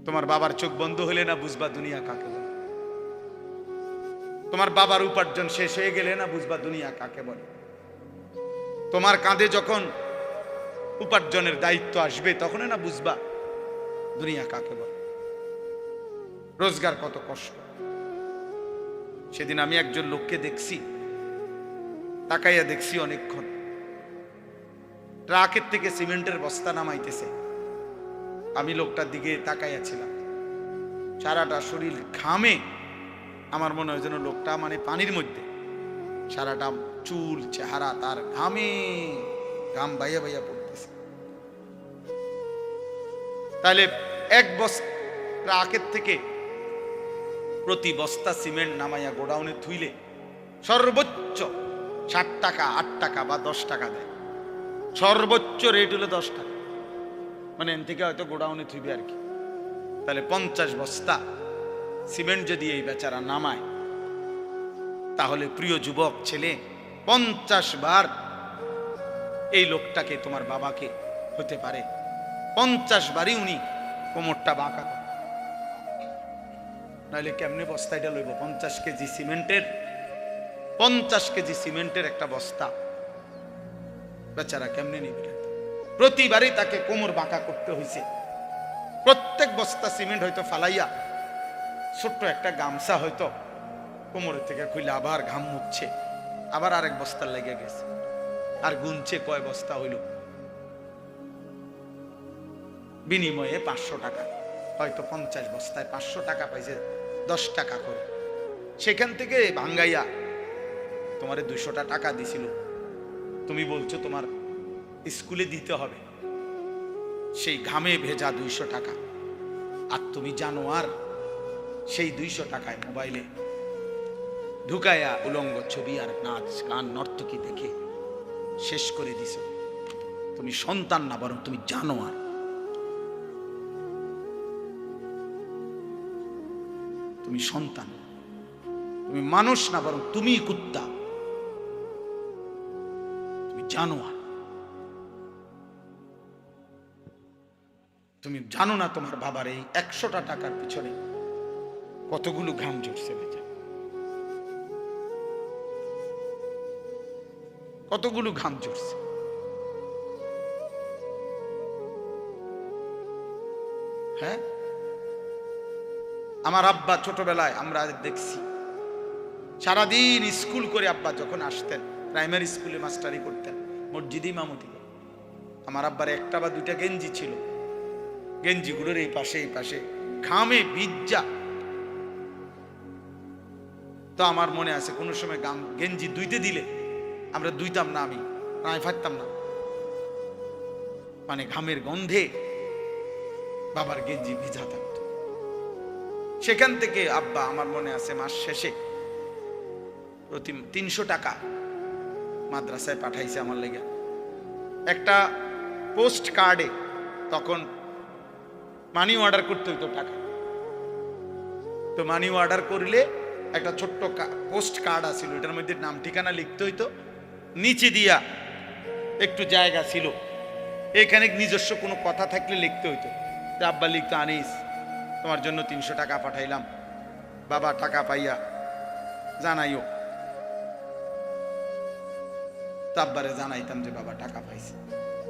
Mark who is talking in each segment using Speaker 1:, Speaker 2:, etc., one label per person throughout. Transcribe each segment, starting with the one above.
Speaker 1: তোমার বাবার চোখ বন্ধ হলে না বুঝবা দুনিয়া কাকে বলে। তোমার বাবার উপার্জন শেষ হয়ে গেলে না বুঝবা দুনিয়া কাকে বলে। তোমার কাঁধে যখন উপার্জনের দায়িত্ব আসবে তখন না বুঝবা দুনিয়া কাকে বলে, রোজগার কত কষ্ট। সেদিন আমি একজন লোককে দেখছি, তাকাইয়া দেখছি অনেকক্ষণ, ট্রাকের থেকে সিমেন্টের বস্তা নামাইতেছে। আমি লোকটার দিকে তাকাইয়াছিলাম, সারাটা শরীর ঘামে, আমার মনে হয় যেন লোকটা মানে পানির মধ্যে, সারাটা চুল চেহারা তার ঘামে, ঘাম বাইয়া বাইয়া পড়তেছে। তাহলে এক বস্তা ট্রাকের থেকে প্রতি বস্তা সিমেন্ট নামাইয়া গোডাউনে থুইলে সর্বোচ্চ 60 টাকা 8 টাকা বা 10 টাকা দেয়। সর্বোচ্চ রেট হলো 10 টাকা, মানে এন থেকে হয়তো গোডাউনে থুইবে আর কি। তাহলে 50 বস্তা সিমেন্ট যদি এই বেচারা নামায়, তাহলে প্রিয় যুবক ছেলে 50 বার এই লোকটাকে, তোমার বাবাকে হতে পারে 50 বারই উনি কোমরটা বাঁকা করে। নাহলে কেমনে বস্তাটা লইব? 50 কেজি সিমেন্টের, 50 কেজি সিমেন্টের একটা বস্তা বেচারা কেমনে নিবে? প্রতিবারই তাকে কোমর বাঁকা করতে হয়েছে। প্রত্যেক বস্তা সিমেন্ট হয়তো ফালাইয়া ছোট্ট একটা গামছা হয়তো কোমরের থেকে খুলে আবার ঘাম মুছছে, আবার আরেক বস্তার লেগে গেছে, আর গুনছে কয় বস্তা হইল। বিনিময়ে 500 টাকা, হয়তো 50 বস্তায় 500 টাকা পাইছে, 10 টাকা করে। সেখান থেকে ভাঙ্গাইয়া তোমারে 200 টাকা দিছিল, তুমি বলছো তোমার স্কুলে দিতে হবে, সেই ঘামে ভেজা 200 টাকা। আর তুমি জানো আর সেই 200 টাকায় মোবাইলে ঢুকাইয়া উলঙ্গ ছবি আর নাচ গান নর্তকী দেখে শেষ করে দিছ। তুমি সন্তান না, বরং তুমি জানো আর। তুমি সন্তান, তুমি মানুষ না, বরং তুমি কুত্তা, তুমি জানোয়ার। তুমি জানো না তোমার বাবার এই 100টা টাকার পিছনে কতগুলো ঘাম ঝরছে, বেচা কতগুলো ঘাম ঝরছে। হ্যাঁ, আমার আব্বা ছোটবেলায় আমরা দেখছি সারাদিন স্কুল করে আব্বা যখন আসতেন, প্রাইমারি স্কুলে মাস্টারি করতেন, মসজিদে ইমামতি। আমার আব্বার একটা বা দুইটা গেঞ্জি ছিল, গেঞ্জিগুলোর এই পাশে এই পাশে ঘামে ভিজা। তো আমার মনে আছে কোনো সময় গেঞ্জি ধুইতে দিলে আমরা ধুইতাম না, আমি ফাটতাম না, মানে ঘামের গন্ধে বাবার গেঞ্জি ভিজা থাকত। সেখান থেকে আব্বা আমার মনে আছে মাস শেষে প্রতি 300 টাকা মাদ্রাসায় পাঠাইছে আমার লেগে। একটা পোস্ট কার্ডে তখন মানি অর্ডার করতে হইতো টাকা, তো মানি অর্ডার করলে একটা ছোট্ট পোস্ট কার্ড আছিল, এটার মধ্যে নাম ঠিকানা লিখতে হইতো, নিচে দিয়া একটু জায়গা ছিল, এখানে নিজস্ব কোনো কথা থাকলে লিখতে হইতো। তো আব্বা লিখতো, আনিস তোমার জন্য 300 টাকা পাঠাইলাম, বাবা টাকা পাইয়া জানাইও। তো আব্বারে জানাইতাম যে বাবা টাকা পাইছে।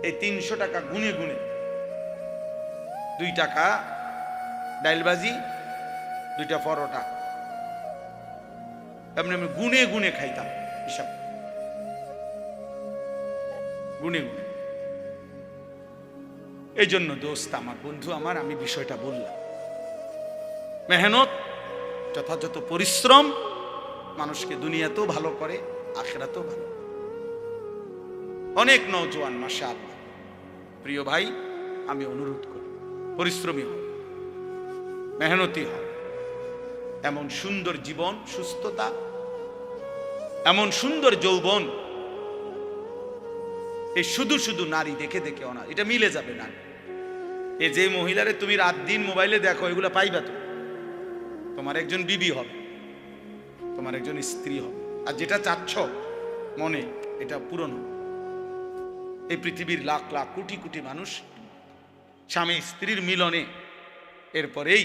Speaker 1: এই 300 টাকা গুনে গুনে 2 টাকা ডাইলবাজি, 2টা পরোটা, এমনি আমি গুনে গুনে খাইতাম, হিসাব গুনে গুনে। এই জন্য দোস্ত আমার, বন্ধু আমার, আমি বিষয়টা বললাম, মেহনত, যথাযথ পরিশ্রম মানুষকে দুনিয়াতেও ভালো করে, আখিরাতেও ভালো। অনেক নওজোয়ান মাশাআল্লাহ, প্রিয় ভাই, আমি অনুরোধ করি পরিশ্রমী হও, মেহনতি হও। এমন সুন্দর জীবন, সুস্থতা, এমন সুন্দর যৌবন, এই শুধু শুধু নারী দেখে দেখে না, এটা মিলে যাবে না। এই যে মহিলারে তুমি রাত দিন মোবাইলে দেখো, এগুলো পাইবা তো, তোমার একজন বিবি হবে, তোমার একজন স্ত্রী হবে। আর যেটা চাচ্ছ মনে, এটা পূরণ হবে। এই পৃথিবীর লাখ লাখ কোটি কোটি মানুষ স্বামী স্ত্রীর মিলনে এরপরেই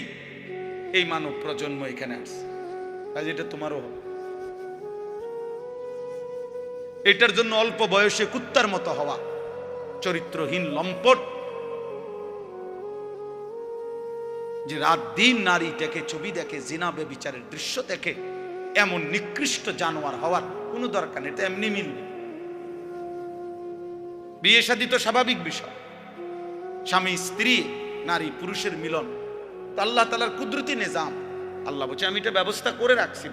Speaker 1: এই মানব প্রজন্ম এখানে আসছে। কাজ এটা তোমারও হবে। এটার জন্য অল্প বয়সে কুত্তার মতো হওয়া, চরিত্রহীন লম্পট, যে রাত দিন নারী দেখে, ছবি দেখে, জিনা ব্যভিচারের দৃশ্য দেখে, এমন নিকৃষ্ট জানোয়ার হওয়ার কোনো দরকার নেই। এটা এমনি মিলবে। বিয়ে শাদী তো স্বাভাবিক বিষয়, স্বামী স্ত্রী, নারী পুরুষের মিলন, তো আল্লাহ তাআলার কুদরতি নিজাম। আল্লাহ বলছে আমি এটা ব্যবস্থা করে রাখছি,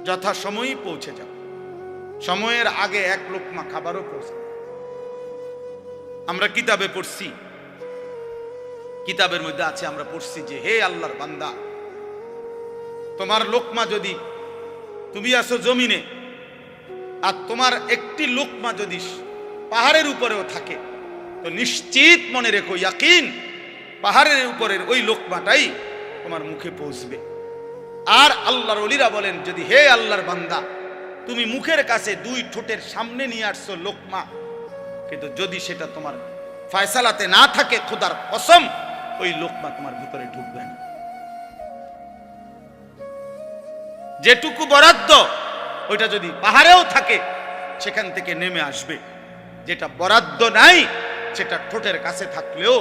Speaker 1: যথা সময়ই পৌঁছে যাও। সময়ের আগে এক লোকমা খাবারও পৌঁছে। আমরা কিতাবে পড়ছি, কিতাবের মধ্যে আছে, আমরা পড়ছি যে হে আল্লাহর বান্দা, তোমার লোকমা যদি, তুমি আসো জমিনে, আর তোমার একটি লোকমা যদি পাহাড়ের উপরেও থাকে, তো নিশ্চিত মনে রেখো, ইয়াকিন, পাহাড়ের উপরের ওই লোকমাটাই তোমার মুখে পৌঁছবে। আর আল্লাহর ওলিরা বলেন, যদি হে আল্লাহর বান্দা, তুমি মুখের কাছে দুই ঠোঁটের সামনে নিয়ে আসছো লোকমা, কিন্তু যদি সেটা তোমার ফয়সালাতে না থাকে, খোদার কসম ওই লোকমা তোমার ভিতরে ঢুকবে না। যেটুকু বরাদ্দ ওইটা যদি পাহাড়েও থাকে, সেখান থেকে নেমে আসবে। যেটা বরাদ্দ নাই, সেটা ঠোঁটের কাছে থাকলেও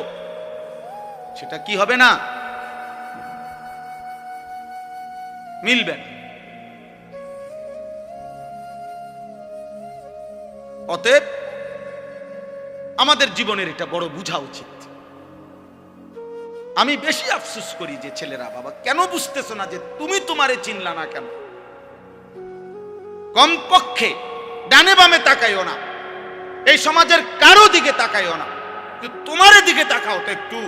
Speaker 1: সেটা কি হবে না, মিলবে না। অতএব আমাদের জীবনের এটা বড় বোঝা উচিত। আমি বেশি আফসোস করি যে ছেলেরা, বাবা কেন বুঝতেছো না যে তুমি তোমারে চিনলা না কেন? কমপক্ষে ডানে বামে তাকাইও না, এই সমাজের কারো দিকে তাকাইও না, তোমার দিকে তাকাও তো একটু,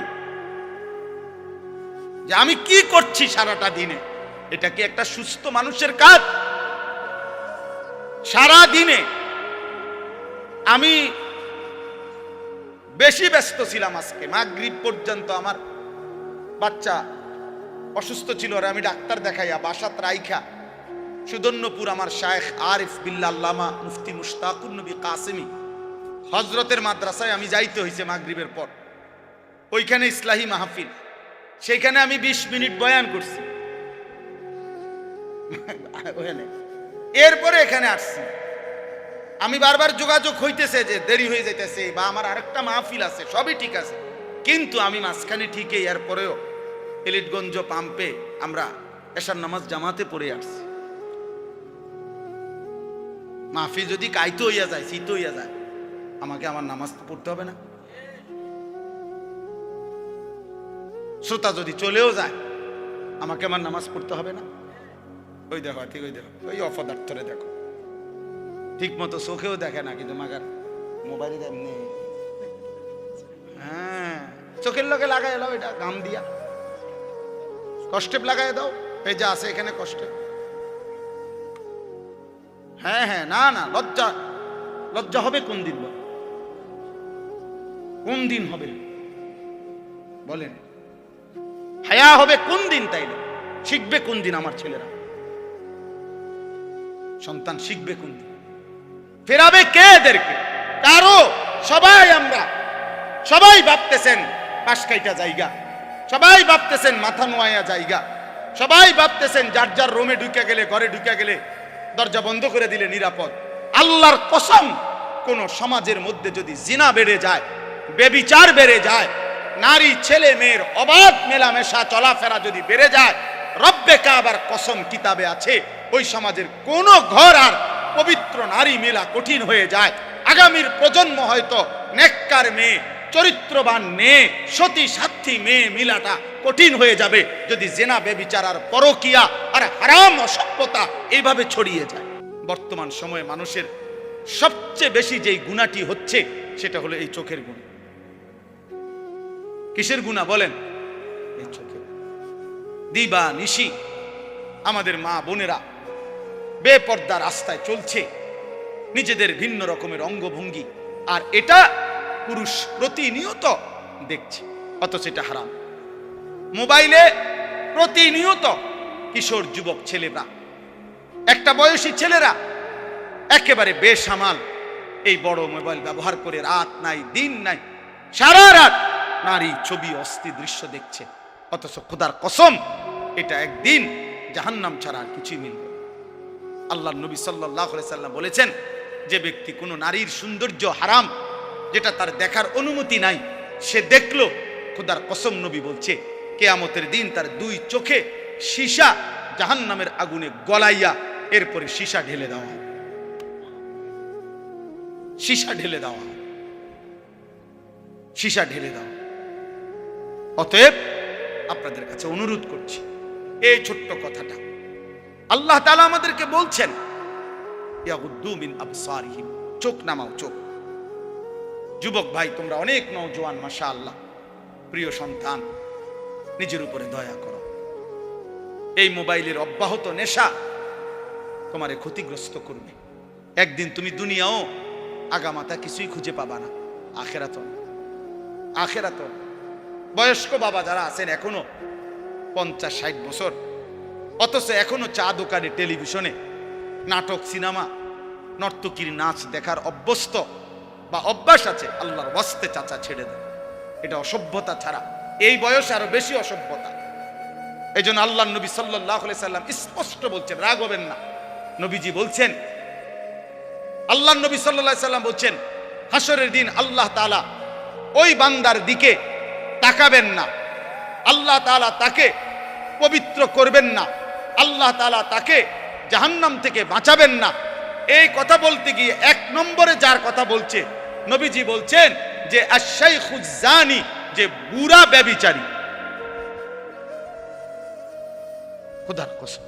Speaker 1: যে আমি কি করছি সারাটা দিনে। এটা কি একটা সুস্থ মানুষের কাজ? সারা দিনে আমি বেশি ব্যস্ত ছিলাম। আজকে মাগরিব পর্যন্ত আমার বাচ্চা অসুস্থ ছিল, আর আমি ডাক্তার দেখাইয়া বাসাত রাইখা সুদন্যপুর আমার শায়েখ আরিফ বিল্লাহ আল্লামা মুফতি মুশতাকুর নবী কাসেমি হজরতের মাদ্রাসায় আমি যাইতে হয়েছে মাগরিবের পর। ওইখানে ইসলাহি মাহফিল, সেখানে আমি 20 মিনিট বয়ান করছি। এরপরে এখানে আসছি। আমি বারবার যোগাযোগ হইতেছে যে দেরি হয়ে যাইতেছে, বা আমার আরেকটা মাহফিল আছে, সবই ঠিক আছে, কিন্তু আমি মাঝখানে ঠিকই এরপরেও এলিটগঞ্জ পাম্পে আমরা এশার নামাজ জামাতে পড়ে আসছি। মাহফিল যদি কাইতে হইয়া যায়, শীত হইয়া যায়, আমাকে আমার নামাজ পড়তে হবে না? শ্রোতা যদি চলেও যায়, আমাকে আমার নামাজ পড়তে হবে না? ওই দেখো, ঠিক ওই দেখো, ওই অপদার্থরে দেখো, ঠিক মতো চোখেও দেখে না, কিন্তু মাগার মোবাইলে এমনি, হ্যাঁ, চোখের লোকে লাগাই এলাও, এটা গাম দিয়া কষ্টে লাগাই দাও, এই যে আছে এখানে কষ্টে। হ্যাঁ হ্যাঁ, না না, লজ্জা, লজ্জা হবে কোন দিন? কোন দিন হবে বলেন? হায়া হবে কোন দিন? তাইলে শিখবে কোন দিন আমার ছেলেরা? সন্তান শিখবে কোন দিন? ফেরাবে কে এদেরকে? কারো। সবাই আমরা, সবাই ভাবতেছেন পাশ কাইটা জায়গা, সবাই ভাবতেছেন মাথা নোয়া জায়গা, সবাই ভাবতেছেন যার যার রুমে ঢুকে গেলে, ঘরে ঢুকে গেলে দরজা বন্ধ করে দিলে নিরাপদ। আল্লাহর কসম, কোন সমাজের মধ্যে যদি জিনা বেড়ে যায়, বেবিচার বেড়ে যায়, নারী ছেলে মেয়ের অবাধ মেলামেশা চলাফেরা যদি বেড়ে যায়, রব্বে কাবার কসম কিতাবে আছে, ওই সমাজের কোন ঘর আর পবিত্র নারী মেলা কঠিন হয়ে যায়। আগামীর প্রজন্ম হয়তো নেককার মেয়ে, চরিত্রবান মেয়ে, সতী সাথী মেয়ে মিলাটা কঠিন হয়ে যাবে যদি জেনা বেবিচার আর পরকিয়া আর হারাম অসভ্যতা এইভাবে ছড়িয়ে যায়। বর্তমান সময়ে মানুষের সবচেয়ে বেশি যেই গুণাটি হচ্ছে, সেটা হলো এই চোখের গুণ। কিসের গুণা বলেন? এই চোখের। দিবা নিশি আমাদের মা বোনেরা বেপর্দা রাস্তায় চলছে, নিজেদের ভিন্ন রকমের অঙ্গভঙ্গি, আর এটা পুরুষ প্রতিনিয়ত দেখছে, অথচ এটা হারাম। মোবাইলে প্রতিনিয়ত কিশোর যুবক ছেলেরা, একটা বয়সী ছেলেরা একেবারে বেসামাল এই বড় মোবাইল ব্যবহার করে রাত নাই দিন নাই সারা রাত নারী ছবি অস্থির দৃশ্য দেখছে। অথচ খোদার কসম এটা একদিন জাহান্নাম ছাড়া আর কিছুই মিলবে না। আল্লাহর নবী সাল্লাল্লাহু আলাইহি সাল্লাম বলেছেন, যে ব্যক্তি কোনো নারীর সৌন্দর্য হারাম, যেটা তার দেখার অনুমতি নাই, সে দেখলো, খোদার কসম নবী বলছে কিয়ামতের দিন তার দুই চোখে সীসা জাহান্নামের আগুনে গলাইয়া এরপরে সীসা ঢেলে দেওয়া হয়, সীসা ঢেলে দেওয়া হয়, সীসা ঢেলে দেওয়া। অতএব আপনাদের কাছে অনুরোধ করছি, এই ছোট্ট কথাটা আল্লাহ তাআলা আমাদেরকে বলছেন, ইয়াগুদ্দু মিন আবসারিহিম, চোখ নামাও, চোখ। যুবক ভাই, তোমরা অনেক নওজোয়ান, মাশাআল্লাহ, প্রিয় সন্তান, নিজের উপরে দয়া করো। এই মোবাইলের অব্যাহত নেশা তোমারে ক্ষতিগ্রস্ত করবে। একদিন তুমি দুনিয়াও আগামাতা কিছুই খুঁজে পাবা না, আখেরাত আখেরাত। বয়স্ক বাবা যারা আছেন এখনো 50-60 বছর, অথচ এখনো চা দোকানে, টেলিভিশনে নাটক, সিনেমা, নর্তকীর নাচ দেখার অভ্যস্ত বা অভ্যাস আছে, আল্লাহর ওয়াস্তে চাচা ছেড়ে দেয়। এটা অসভ্যতা ছাড়া এই বয়সে আরো বেশি অসভ্যতা। এই জন্য আল্লাহ নবী সাল্লাল্লাহু আলাইহি সাল্লাম স্পষ্ট বলছেন, রাগ হবেন না, নবীজি বলছেন, আল্লাহ নবী সাল্লাল্লাহু আলাইহি সাল্লাম বলছেন, হাসরের দিন আল্লাহ তাআলা ওই বান্দার দিকে তাকাবেন না, আল্লাহ তাআলা তাকে পবিত্র করবেন না, আল্লাহ তাআলা তাকে জাহান্নাম থেকে বাঁচাবেন না। এই কথা বলতে গিয়ে 1 নম্বরে যার কথা বলছে, নবীজি বলছেন যে আশ-শাইখুজ জানি, যে বুড়া ব্যভিচারী। খোদার কসম,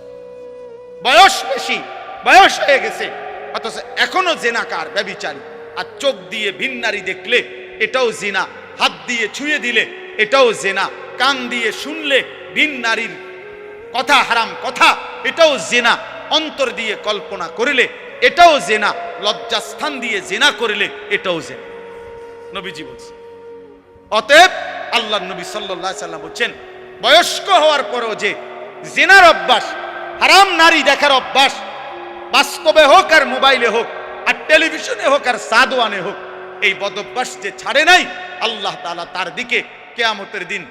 Speaker 1: বয়স বেশি, বয়স হয়ে গেছে, অথচ এখনো জিনাকার, ব্যভিচারী। আর চোখ দিয়ে ভিন নারী দেখলে এটাও জিনা, হাত দিয়ে ছুঁয়ে দিলে এটাও জিনা, কান দিয়ে শুনলে ভিন নারীর কথা, হারাম কথা, এটাও জিনা, অন্তর দিয়ে কল্পনা করলে এটাও জিনা, লজ্জাস্থান দিয়ে জিনা করলে এটাও জিনা, নবীজি বলছেন। অতএব আল্লাহর নবী সাল্লাল্লাহু আলাইহি সাল্লাম বলছেন, বয়স্ক হওয়ার পরেও যে জিনার অভ্যাস, হারাম নারী দেখার অভ্যাস, বাস্তবে হোক আর মোবাইলে হোক আর টেলিভিশনে হোক আর সাদওয়ানে হোক, এই বদঅভ্যাস যে ছাড়ে নাই, আল্লাহ তাআলা তার দিকে কিয়ামতের দিন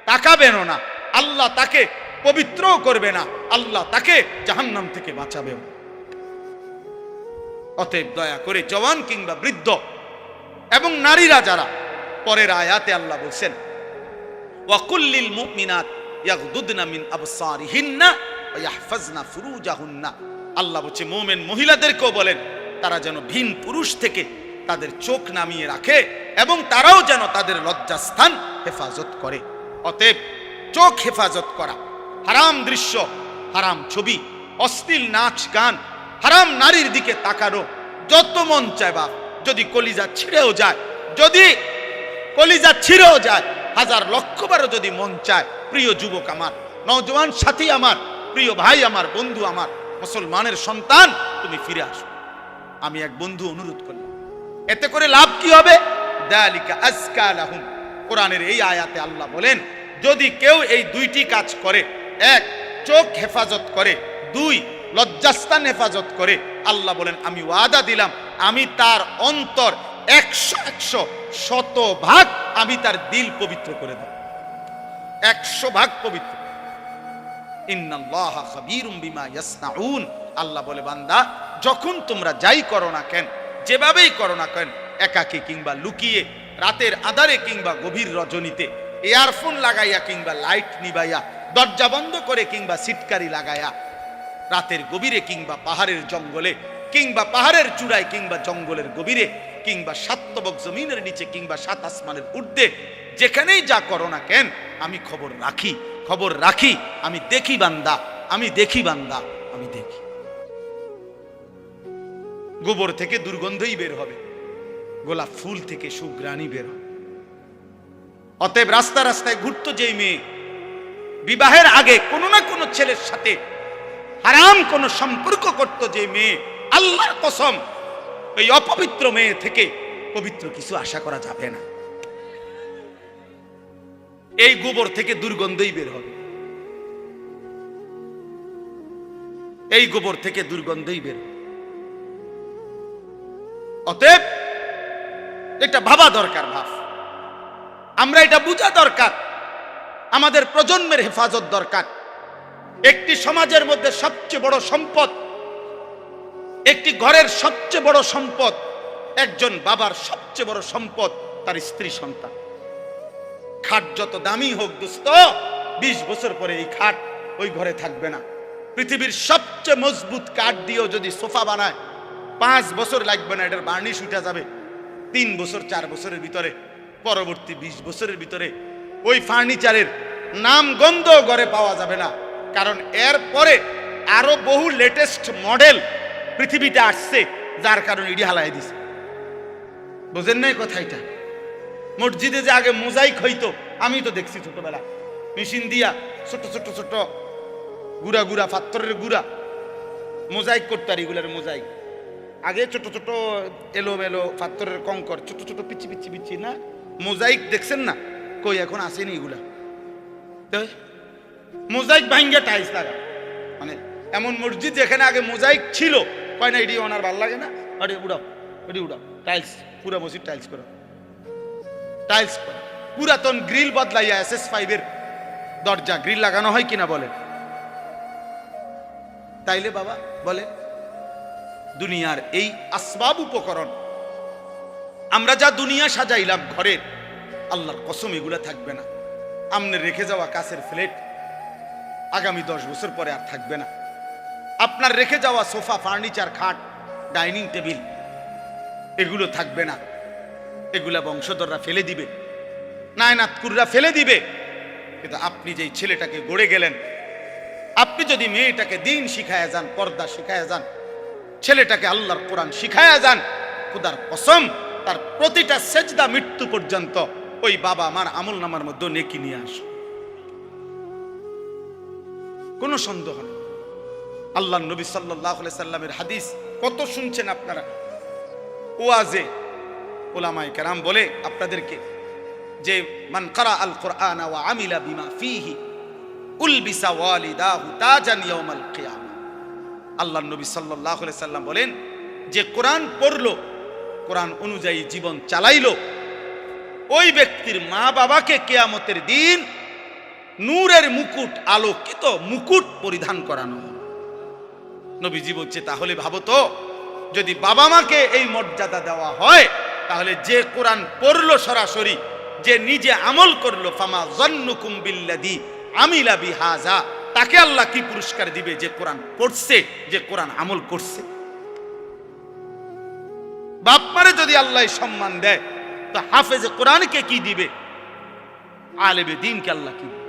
Speaker 1: তাকাবেনও না, আল্লাহ তাকে পবিত্রও করবে না, আল্লাহ তাকে জাহান্নাম থেকে বাঁচাবেও। অতএব দয়া করে জওয়ান কিংবা বৃদ্ধ এবং নারীরা যারা, পরের আয়াতে আল্লাহ বলছেন, ওয়া কুল্লিল মুমিনাত ইয়াগদুদনা মিন আবসারিহিন্না ওয়া ইয়াহফাজনা ফুরুজাহুন্না। আল্লাহ বলছে মুমিন মহিলাদেরকেও বলেন তারা যেন ভিন পুরুষ থেকে তাদের চোখ নামিয়ে রাখে এবং তারাও যেন তাদের লজ্জাস্থান হেফাজত করে। অতএব চোখ হেফাজত করা, হারাম দৃশ্য, হারাম ছবি, অশ্লীল নাচ গান, হারাম নারীর দিকে তাকানো যত মন চায়, বা যদি কলিজা ছিঁড়েও যায়, যদি কলিজা ছিঁড়েও যায়, 1000 লক্ষ বারও যদি মন চায়, প্রিয় যুবক আমার, নওজওয়ান সাথী আমার, প্রিয় ভাই আমার, বন্ধু আমার, মুসলমানের সন্তান, তুমি ফিরে আসো। আমি এক বন্ধু অনুরোধ করলাম, এতে করে লাভ কি হবে? যালিকা আজকা লাহুম। কোরআনের এই আয়াতে আল্লাহ বলেন, যদি কেউ এই 2টি কাজ করে, 1 চোখ হেফাজত করে, 2 লজ্জাস্থান হেফাজত করে, আল্লাহ বলেন আমি ওয়াদা দিলাম, আমি তার অন্তর 100 শতভাগ আমি তার দিল পবিত্র করে দেব, 100 ভাগ পবিত্র। ইন্নাল্লাহা খাবীরুম বিমা ইয়াসনাউন। আল্লাহ বলে, বান্দা যখন তোমরা যাই করো না কেন, যেভাবেই করো না কেন, একাকী কিংবা লুকিয়ে, রাতের আধারে কিংবা গভীর রজনীতে, ইয়ারফোন লাগাইয়া কিংবা লাইট নিবাইয়া, দরজা বন্ধ করে কিংবা সিটকারি লাগাইয়া, রাতের গভীরে কিংবা পাহাড়ের জঙ্গলে কিংবা পাহাড়ের চূড়ায় কিংবা জঙ্গলের গভীরে কিংবা 7 তবক জমিনের নিচে কিংবা 7 আসমানের ঊর্ধ্বে, যেখানেই যা করো না কেন, আমি খবর রাখি, খবর রাখি, আমি দেখি বান্দা, আমি দেখি বান্দা, আমি দেখি। গোবর থেকে দুর্গন্ধই বের হবে, গোলাপ ফুল থেকে সুঘ্রাণই বের হবে। অতএব রাস্তা রাস্তায় ঘুরতো যেই মেয়ে, বিবাহের আগে কোনো না কোনো ছেলের সাথে হারাম কোনো সম্পর্ক করত যে মেয়ে, আল্লাহর কসম ওই অপবিত্র মেয়ে থেকে পবিত্র কিছু আশা করা যাবে না। এই গোবর থেকে দুর্গন্ধই বের হবে, এই গোবর থেকে দুর্গন্ধই বের হবে। অতএব এটা ভাবা দরকার, ভাব, আমরা এটা বোঝা দরকার। আমাদের প্রজন্মের হেফাজত দরকার। একটি সমাজের মধ্যে সবচেয়ে বড় সম্পদ, একটি ঘরের সবচেয়ে বড় সম্পদ, একজন বাবার সবচেয়ে বড় সম্পদ তার স্ত্রী সন্তান। খাট যত দামি হোক দোস্ত, 20 বছর পরে এই খাট ওই ঘরে থাকবে না। পৃথিবীর সবচেয়ে মজবুত কাঠ দিয়েও যদি সোফা বানায় 5 বছর লাগবে না, এটার বার্নিশ উঠে যাবে 3 বছর 4 বছরের ভিতরে। পরবর্তী 20 বছরের ভিতরে ওই ফার্নিচারের নাম গন্ধ ঘরে পাওয়া যাবে না, কারণ এর পরে আরো বহু লেটেস্ট মডেল পৃথিবীতে আসছে, যার কারণে ইডি হালাই দিছে। বুঝেন নাই কথা? এটা মসজিদে যে আগে মোজাইক হইতো, আমি তো দেখছি ছোটবেলা, মেশিন দিয়া ছোট ছোট ছোট গুড়া গুড়া পাথরের গুড়া মোজাইক করতো। আর এগুলার মোজাইক আগে ছোট ছোট এলো মেলো পাথরের কঙ্কর, ছোট ছোট পিচি পিচি পিচি না মোজাইক দেখছেন না? কই এখন আসেনি এগুলা। মোজাইক ভাঙ্গা টাইলস লাগা, মানে এমন মসজিদ যেখানে আগে মোজাইক ছিল, কয় না এটি ওনার ভাল লাগে না, আরে উড়াও এটি উড়াও, টাইলস পুরা মসজিদ টাইলস করো, টাইলস করো। পুরাতন গ্রিল বদলাইয়া SS5 এর দরজা গ্রিল লাগানো হয় কিনা বলে? তাইলে বাবা বলে দুনিয়ার এই আসবাব উপকরণ আমরা যা দুনিয়া সাজাইলাম ঘরের, আল্লাহর কসম এগুলা থাকবে না। আমনে রেখে যাওয়া কাছের ফ্লেট আগামী 10 বছর পরে আর থাকবে না। আপনার রেখে যাওয়া সোফা, ফার্নিচার, খাট, ডাইনিং টেবিল এগুলো থাকবে না। এগুলা বংশধররা ফেলে দিবে, নায়নাতকুররা ফেলে দিবে। কিন্তু আপনি যেই ছেলেটাকে গড়ে গেলেন, আপনি যদি মেয়েটাকে দিন শিখায়া যান, পর্দা শিখায়া যান, ছেলেটাকে আল্লাহর কোরআন শিখায়া যান, খোদার কসম তার প্রতিটা সেজদা মৃত্যু পর্যন্ত ওই বাবা মার আমল নামার মধ্যে নেকি নিয়ে আস, কোনো সন্দেহ নেই। আল্লাহ নবী সাল্লাল্লাহু আলাইহি সাল্লামের হাদিস কত শুনছেন আপনারা, ওয়াজে উলামায়ে কেরাম বলে আপনাদেরকে যে মান ক্বারা আল কুরআন ওয়া আমিলা বিমা ফীহি উলবিসা ওয়ালিদাহু তাজান ইয়াউমাল কিয়ামা। আল্লাহ নবী সাল্লাল্লাহু আলাইহি সাল্লাম বলেন, যে কোরআন পড়লো, কোরআন অনুযায়ী জীবন চালাইলো, ওই ব্যক্তির মা বাবাকে কিয়ামতের দিন নূরের মুকুট, আলোকিত মুকুট পরিধান করানো। নবীজি বলছে তাহলে ভাবো তো, যদি বাবা মাকে এই মর্যাদা দেওয়া হয়, তাহলে যে কোরআন পড়লো সরাসরি, যে নিজে আমল করলো, ফামা যান্নুকুম বিল্লাযী আমিলা বিহাযা, তাকে আল্লাহ কি পুরস্কার দিবে? যে কোরআন পড়ছে, যে কোরআন আমল করছে। বাপ মারে যদি আল্লাহ সম্মান দেয়, তো হাফেজে কোরআনকে কি দিবে? আলেমে দ্বীনকে আল্লাহ কি দিবে?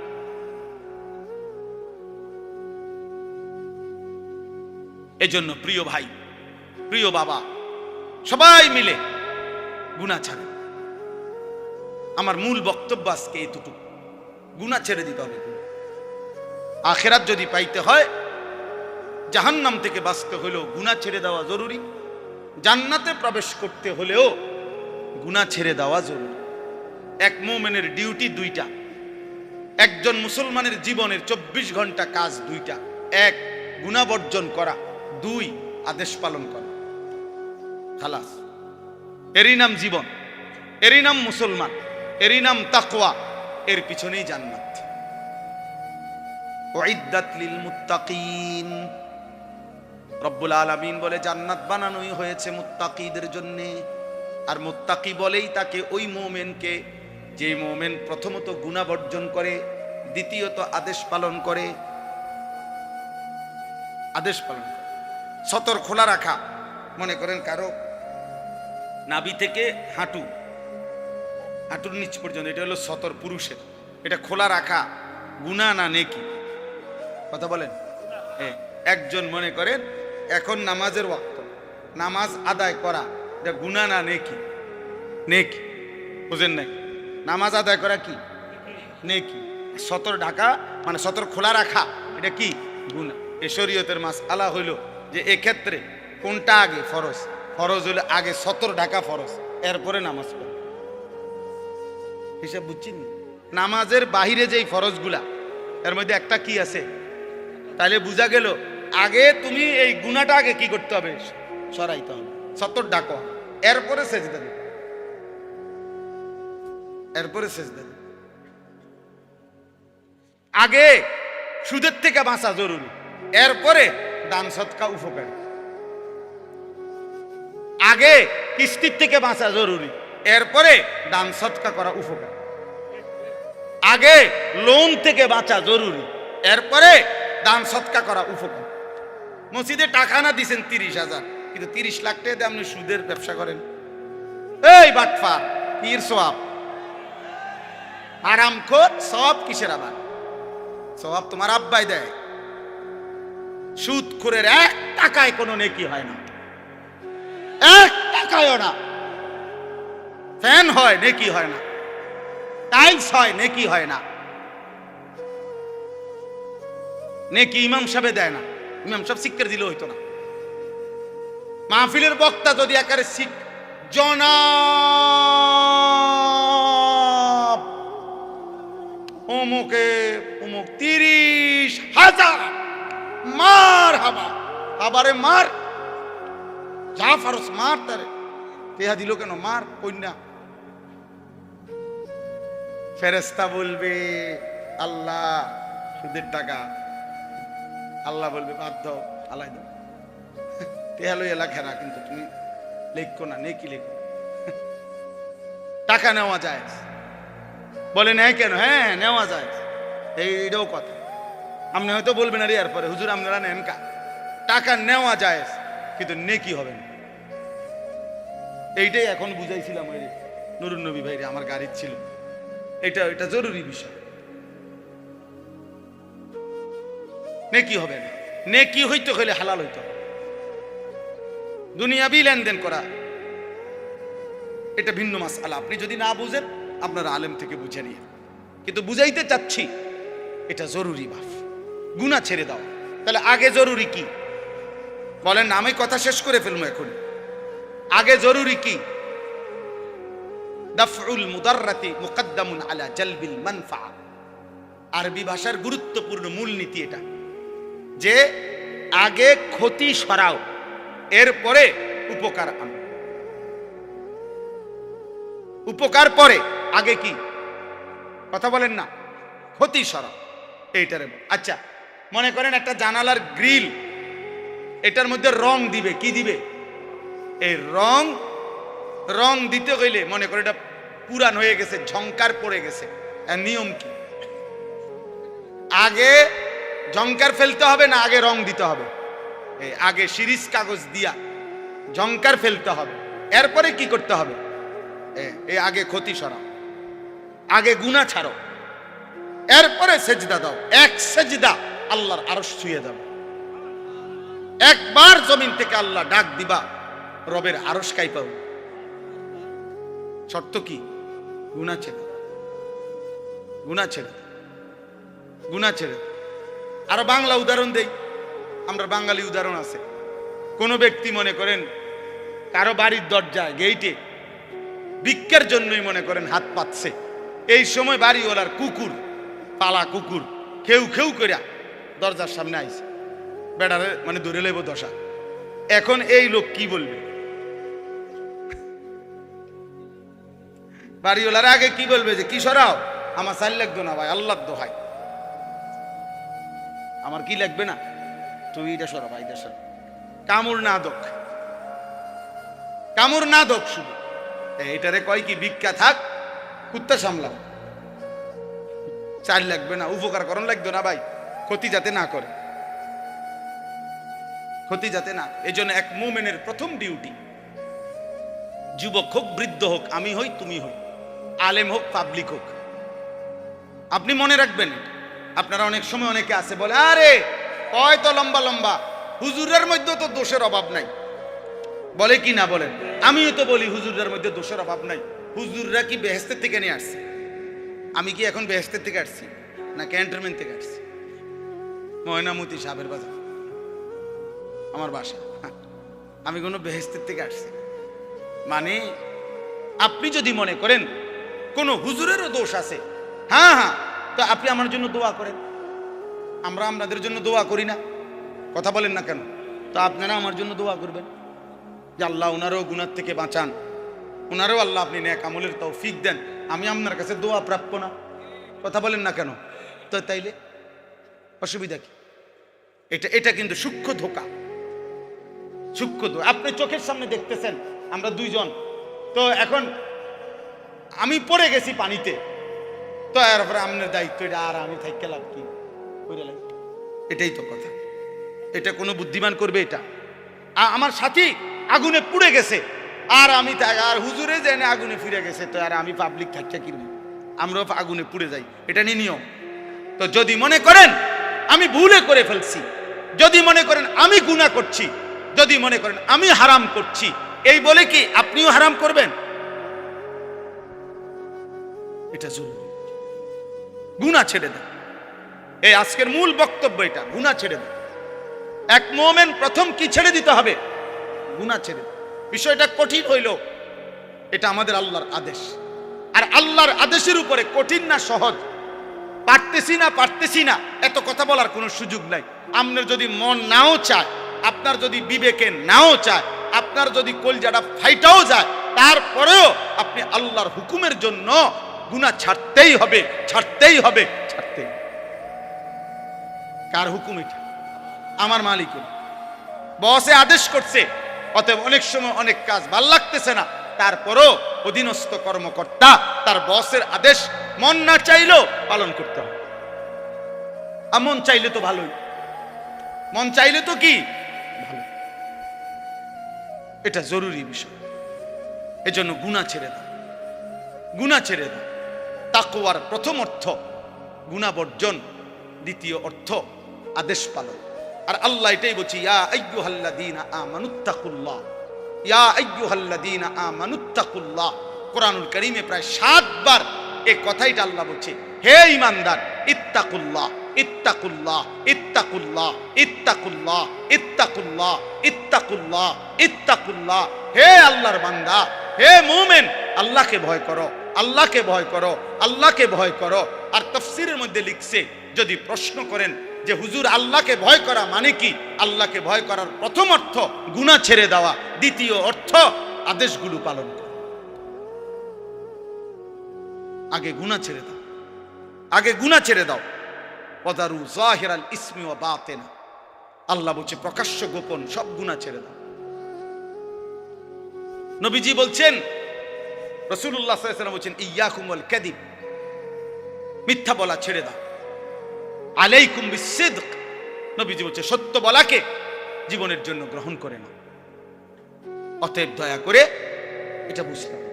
Speaker 1: এজন্য প্রিয় ভাই, প্রিয় বাবা, সবাই মিলে গুনাহ ছাড়েন। আমার মূল বক্তব্য আজকে এতটুকু, গুনাহ ছেড়ে দিতে হবে। আখিরাত যদি পাইতে হয়, জাহান্নাম থেকে বাঁচতে হলেও গুনাহ ছেড়ে দেওয়া জরুরি, জান্নাতে প্রবেশ করতে হলেও গুনাহ ছেড়ে দেওয়া জরুরি। এক মুমিনের ডিউটি 2টা, একজন মুসলমানের জীবনের 24 ঘন্টা কাজ 2টা। 1 গুনাহ বর্জন করা, 2 আদেশ পালন করা। খালাস, এরই নাম জীবন, এরই নাম মুসলমান, এরই নাম তাকওয়া, এর পিছনেই জান্নাত। উইদ্দাত লিল মুত্তাকিন, রব্বুল আলামিন বলে জান্নাত বানানোই হয়েছে মুত্তাকিদের জন্য। আর মুত্তাকি বলেই তাকে ওই মুমিনকে, যে মুমিন প্রথমত গুনাহ বর্জন করে, দ্বিতীয়ত আদেশ পালন করে। আদেশ পালন করে, সতর খোলা রাখা। মনে করেন কারো নাভি থেকে হাঁটুর নিচ পর্যন্ত, এটা হলো সতর পুরুষের, এটা খোলা রাখা গুনাহ না নেকি? কথা বলেন। একজন মনে করেন এখন নামাজের ওয়াক্ত, নামাজ আদায় করা, এটা গুনাহ না নেকি? নেকি। বুঝেন নাই? নামাজ আদায় করা কি নেকি, সতর ঢাকা মানে সতর খোলা রাখা, এটা কি গুনাহ। এ শরীয়তের মাসআলা হইল যে এক্ষেত্রে কোনটা আগে ফরজ? ফরজ হইলে আগে সতর ঢাকা ফরজ, এরপরে নামাজ পড়া। হিসাব বুঝছেন? নামাজের বাহিরে যেই ফরজগুলা, এর মধ্যে একটা কি আছে? তাহলে বোঝা গেল আগে তুমি এই গুনাহটা আগে কি করতে হবে? সরাইতে হবে, সতর ঢাকা, এরপরে সেজদা দিতে, এরপরে সেজদা দিতে। আগে সুদের থেকে বাঁচা জরুরি, এরপরে দান সদকা উপকার। আগে কিস্তির থেকে বাঁচা জরুরি, এরপরে দান সদকা করা উপকার। আগে লোন থেকে বাঁচা জরুরি, এরপরে দান সদকা করা উপকার। মসজিদে টাকা না দিছেন 30,000, কিন্তু 30 লাখ টাকা দিয়ে আপনি সুদের ব্যবসা করেন। এই বাটফার, পীর সওয়াব আরামখোর, সওয়াব কিসের? আবার সওয়াব তোমার আব্বাই দেয়। সুদখোরের 1 টাকায় কোনো নেকি হয় না, 1 টাকায়ও না। ফ্যান হয় নেকি হয় না, টাইলস হয় নেকি হয় না, নেকি ইমাম সাহেব দেয় না। ইমাম সাহেব শিক্ষা দিলে হইতো না। মাহফিলের বক্তা যদি একারে জনাব অমুকে অমুক 30,000 মার হাবা, আবারে মার, যা ফারস মার, তারে তেহা দিল কেন, মার কন্যা। ফেরেশতা বলবে আল্লাহ সুদের টাকা, আল্লাহ বলবে বাদ দাও, আলাই দাও, তেহা লই এলা খেরা, কিন্তু তুমি লেখো না, নেকি লেখো। টাকা নেওয়া যায়, বলে নেয় কেন? হ্যাঁ নেওয়া যায়, এইটাও কথা। আপনি হয়তো বলবেন আরে এরপরে হুজুর আপনারা নেন কা, টাকা নেওয়া যায় কিন্তু নেকি হবে না। এইটাই এখন বুঝাইছিলাম ওই নুরুন নবী ভাইরে, আমার গাড়ির ছিল। এটা জরুরি বিষয়। নেকি হবে না, নেকি হইতে হইলে হালাল হইতে হবে। দুনিয়াবি লেনদেন করা এটা ভিন্ন মাসআলা। আপনি যদি না বুঝেন আপনার আলেম থেকে বুঝে নিয়ে, কিন্তু বুঝাইতে চাচ্ছি এটা জরুরি। বাপ গুনাহ ছেড়ে দাও। তাহলে আগে জরুরি কি বলেন? আমি কথা শেষ করে ফেলবো এখন। আগে জরুরি কি? দাফউল মুদাররাতি মুকদ্দামুন আলা জালবিল মানফা। আরবি ভাষার গুরুত্বপূর্ণ মূলনীতি এটা, যে আগে ক্ষতি সরাও, এরপরে উপকার আনো। উপকার পরে, আগে কি? কথা বলেন না, ক্ষতি সরাও এইটারে। আচ্ছা মনে করেন একটা জানালার গ্রিল, এটার মধ্যে রং দিবে, কি দিবে? এই রং দিতে গেলে মনে করে এটা পুরান হয়ে গেছে, ঝংকার পড়ে গেছে, এর নিয়ম কি? আগে ঝংকার ফেলতে হবে না আগে রং দিতে হবে? আগে শিরিষ কাগজ দিয়া ঝংকার ফেলতে হবে, এরপরে কি করতে হবে? আগে ক্ষতি সরাও, আগে গুনাহ ছাড়ো, এরপরে সেজদা দাও। এক সেজদা আল্লাহর আরশ ছুঁয়ে যাবে। একবার জমিন থেকে আল্লাহ ডাক দিবা, রবের আরশ কাই পাও। শর্ত কি? গুনাহ ছেড়ে, গুনাহ ছেড়ে, গুনাহ ছেড়ে। আরো বাংলা উদাহরণ দেই, আমরা বাঙালি উদাহরণ আছে। কোন ব্যক্তি মনে করেন কারো বাড়ির দরজায় গেইটে ভিক্ষার জন্যই মনে করেন হাত পাতছে, এই সময় বাড়িওয়ালার কুকুর, পালা কুকুর খেউ খেউ করিয়া দরজার সামনে আইছে, বেড়ারে মানে ধরে লেব দশা। এখন এই লোক কি বলবে? বাড়িওয়ালার আগে কি বলবে? যে কি সরাও, আমার চাল লাগতো না ভাই, আল্লাহর দোহাই, আমার কি লাগবে না, তুই এটা সরা ভাই, এটা সরা। কামড় না দোক, কামড় না দোক, শুধু এইটারে কয় কি? ভিক্ষা থাক, কুত্তা সামলাও, চাল লাগবে না, উপকার করণ লাগতো না ভাই, ক্ষতি যাতে না করে, ক্ষতি যাতে না। এই জন্য এক মুমিনের প্রথম ডিউটি, যুবক হোক বৃদ্ধ হোক, আমি হই তুমি হই, আলেম হোক পাবলিক হোক, আপনি মনে রাখবেন। আপনারা অনেক সময় অনেকে আছে বলে আরে কয় তো লম্বা লম্বা, হুজুরের মধ্যে তো দোষের অভাব নাই, বলে কি না বলেন? আমিও তো বলি হুজুরের মধ্যে দোষের অভাব নাই। হুজুররা কি বেহেশতের থেকে নিয়ে আসছে? আমি কি এখন বেহেশতের থেকে আসছি না ক্যান্টনমেন্ট থেকে আসছি? ময়নামতি সাহেবের বাজার আমার বাসা, আমি কোনো বেহেশতের থেকে আসছি? মানে আপনি যদি মনে করেন কোনো হুজুরেরও দোষ আছে, হ্যাঁ হ্যাঁ, তো আপনি আমার জন্য দোয়া করেন, আমরা আপনাদের জন্য দোয়া করি না? কথা বলেন না কেন? তো আপনারা আমার জন্য দোয়া করবেন যে আল্লাহ ওনারও গুনাহ থেকে বাঁচান, ওনারও আল্লাহ আপনি নেক আমলের তৌফিক দেন। আমি আপনার কাছে দোয়া প্রাপ্য না? কথা বলেন না কেন? তো তাইলে অসুবিধা কি? এটা এটা কিন্তু সূক্ষ্ম ধোঁকা, সূক্ষ্ম ধোঁকা। আপনি চোখের সামনে দেখতেছেন আমরা দুইজন, তো এখন আমি পড়ে গেছি পানিতে, তো এরপরে আপনার দায়িত্ব এটা, আর আমি থাইকে লাভ কি? এটাই তো কথা। এটা কোনো বুদ্ধিমান করবে? এটা আমার সাথী আগুনে পুড়ে গেছে, আর আমি আর হুজুরে জেনে আগুনে ফিরে গেছে, তো আর আমি পাবলিক থাকতে কিনবো, আমরাও আগুনে পুড়ে যাই, এটা নিয়ে নিয়ম। তো যদি মনে করেন আমি ভুলে করে ফেলছি, যদি মনে করেন আমি গুনাহ করছি, যদি মনে করেন আমি হারাম করছি, এই বলে কি আপনিও হারাম করবেন? এটা জরুরি। গুনাহ ছেড়ে দেন, এই আজকের মূল বক্তব্য এটা, গুনাহ ছেড়ে দেন। এক মুমিন প্রথম কি ছেড়ে দিতে হবে? গুনাহ ছেড়ে। বিষয়টা কঠিন হইল, এটা আমাদের আল্লাহর আদেশ, আর আল্লাহর আদেশের উপরে কঠিন না সহজ, পারতেছি না এত কথা বলার কোনো সুযোগ নাই। আপনার যদি মন নাও চায়, আপনার যদি বিবেকে নাও চায়, আপনার যদি কলজাটা ফাইটাও যায়, তারপরেও আপনি আল্লাহর হুকুমের জন্য গুনাহ ছাড়তেই হবে, ছাড়তেই হবে, ছাড়তেই। কার হুকুম এটা? আমার মালিকের। বসে আদেশ করছে, অতএব অনেক সময় অনেক কাজ ভাল লাগতেছে না, তারপরও অধীনস্থ কর্মকর্তা তার বসের আদেশ মন না চাইলেও পালন করতে হবে। আর মন চাইলে তো ভালোই, মন চাইলে তো কি ভালো। এটা জরুরি বিষয়। এজন্য গুনাহ ছেড়ে দাও, গুনাহ ছেড়ে দাও। তাকওয়ার প্রথম অর্থ গুনাহ বর্জন, দ্বিতীয় অর্থ আদেশ পালন। আর আল্লাহ এটাই বলছি, ইয়া আইয়ুহাল্লাযীনা আমানুত্তাকুল্লাহ, ইয়া আইয়ুহাল্লাযীনা আমানুত্তাকুল্লাহ। কোরআনুল কারীমে প্রায় 7 বার এই কথাইটা আল্লাহ বলছে, হে ঈমানদার, ইত্তাকুল্লাহ, ইত্তাকুল্লাহ, ইত্তাকুল্লাহ, ইত্তাকুল্লাহ, ইত্তাকুল্লাহ, ইত্তাকুল্লাহ, ইত্তাকুল্লাহ। হে আল্লাহর বান্দা, হে মুমিন, আল্লাহকে ভয় করো, আল্লাহকে ভয় করো, আল্লাহকে ভয় করো। আর তাফসীরের মধ্যে লিখছে, যদি প্রশ্ন করেন যে হুজুর আল্লাহকে ভয় করা মানে কি, আল্লাহকে ভয় করার প্রথম অর্থ গুনাহ ছেড়ে দেওয়া, দ্বিতীয় অর্থ আদেশগুলো পালন করা। আগে গুনাহ ছেড়ে দাও, আগে গুনাহ ছেড়ে দাও। ওয়াদারু যাহিরাল ইসমি ওয়া বাতিনা, আল্লাহ বলছে প্রকাশ্য গোপন সব গুনাহ ছেড়ে দাও। নবীজি বলছেন, রাসূলুল্লাহ সাল্লাল্লাহু আলাইহি ওয়াসাল্লাম বলছেন, ইয়াকুম ওয়াল কাযিব, মিথ্যা বলা ছেড়ে দাও। আলাইকুম বিসসিদক, নবীজি বলছে সত্য বলাকে জীবনের জন্য গ্রহণ করে নাও। অতএব দয়া করে এটা বুঝতে হবে।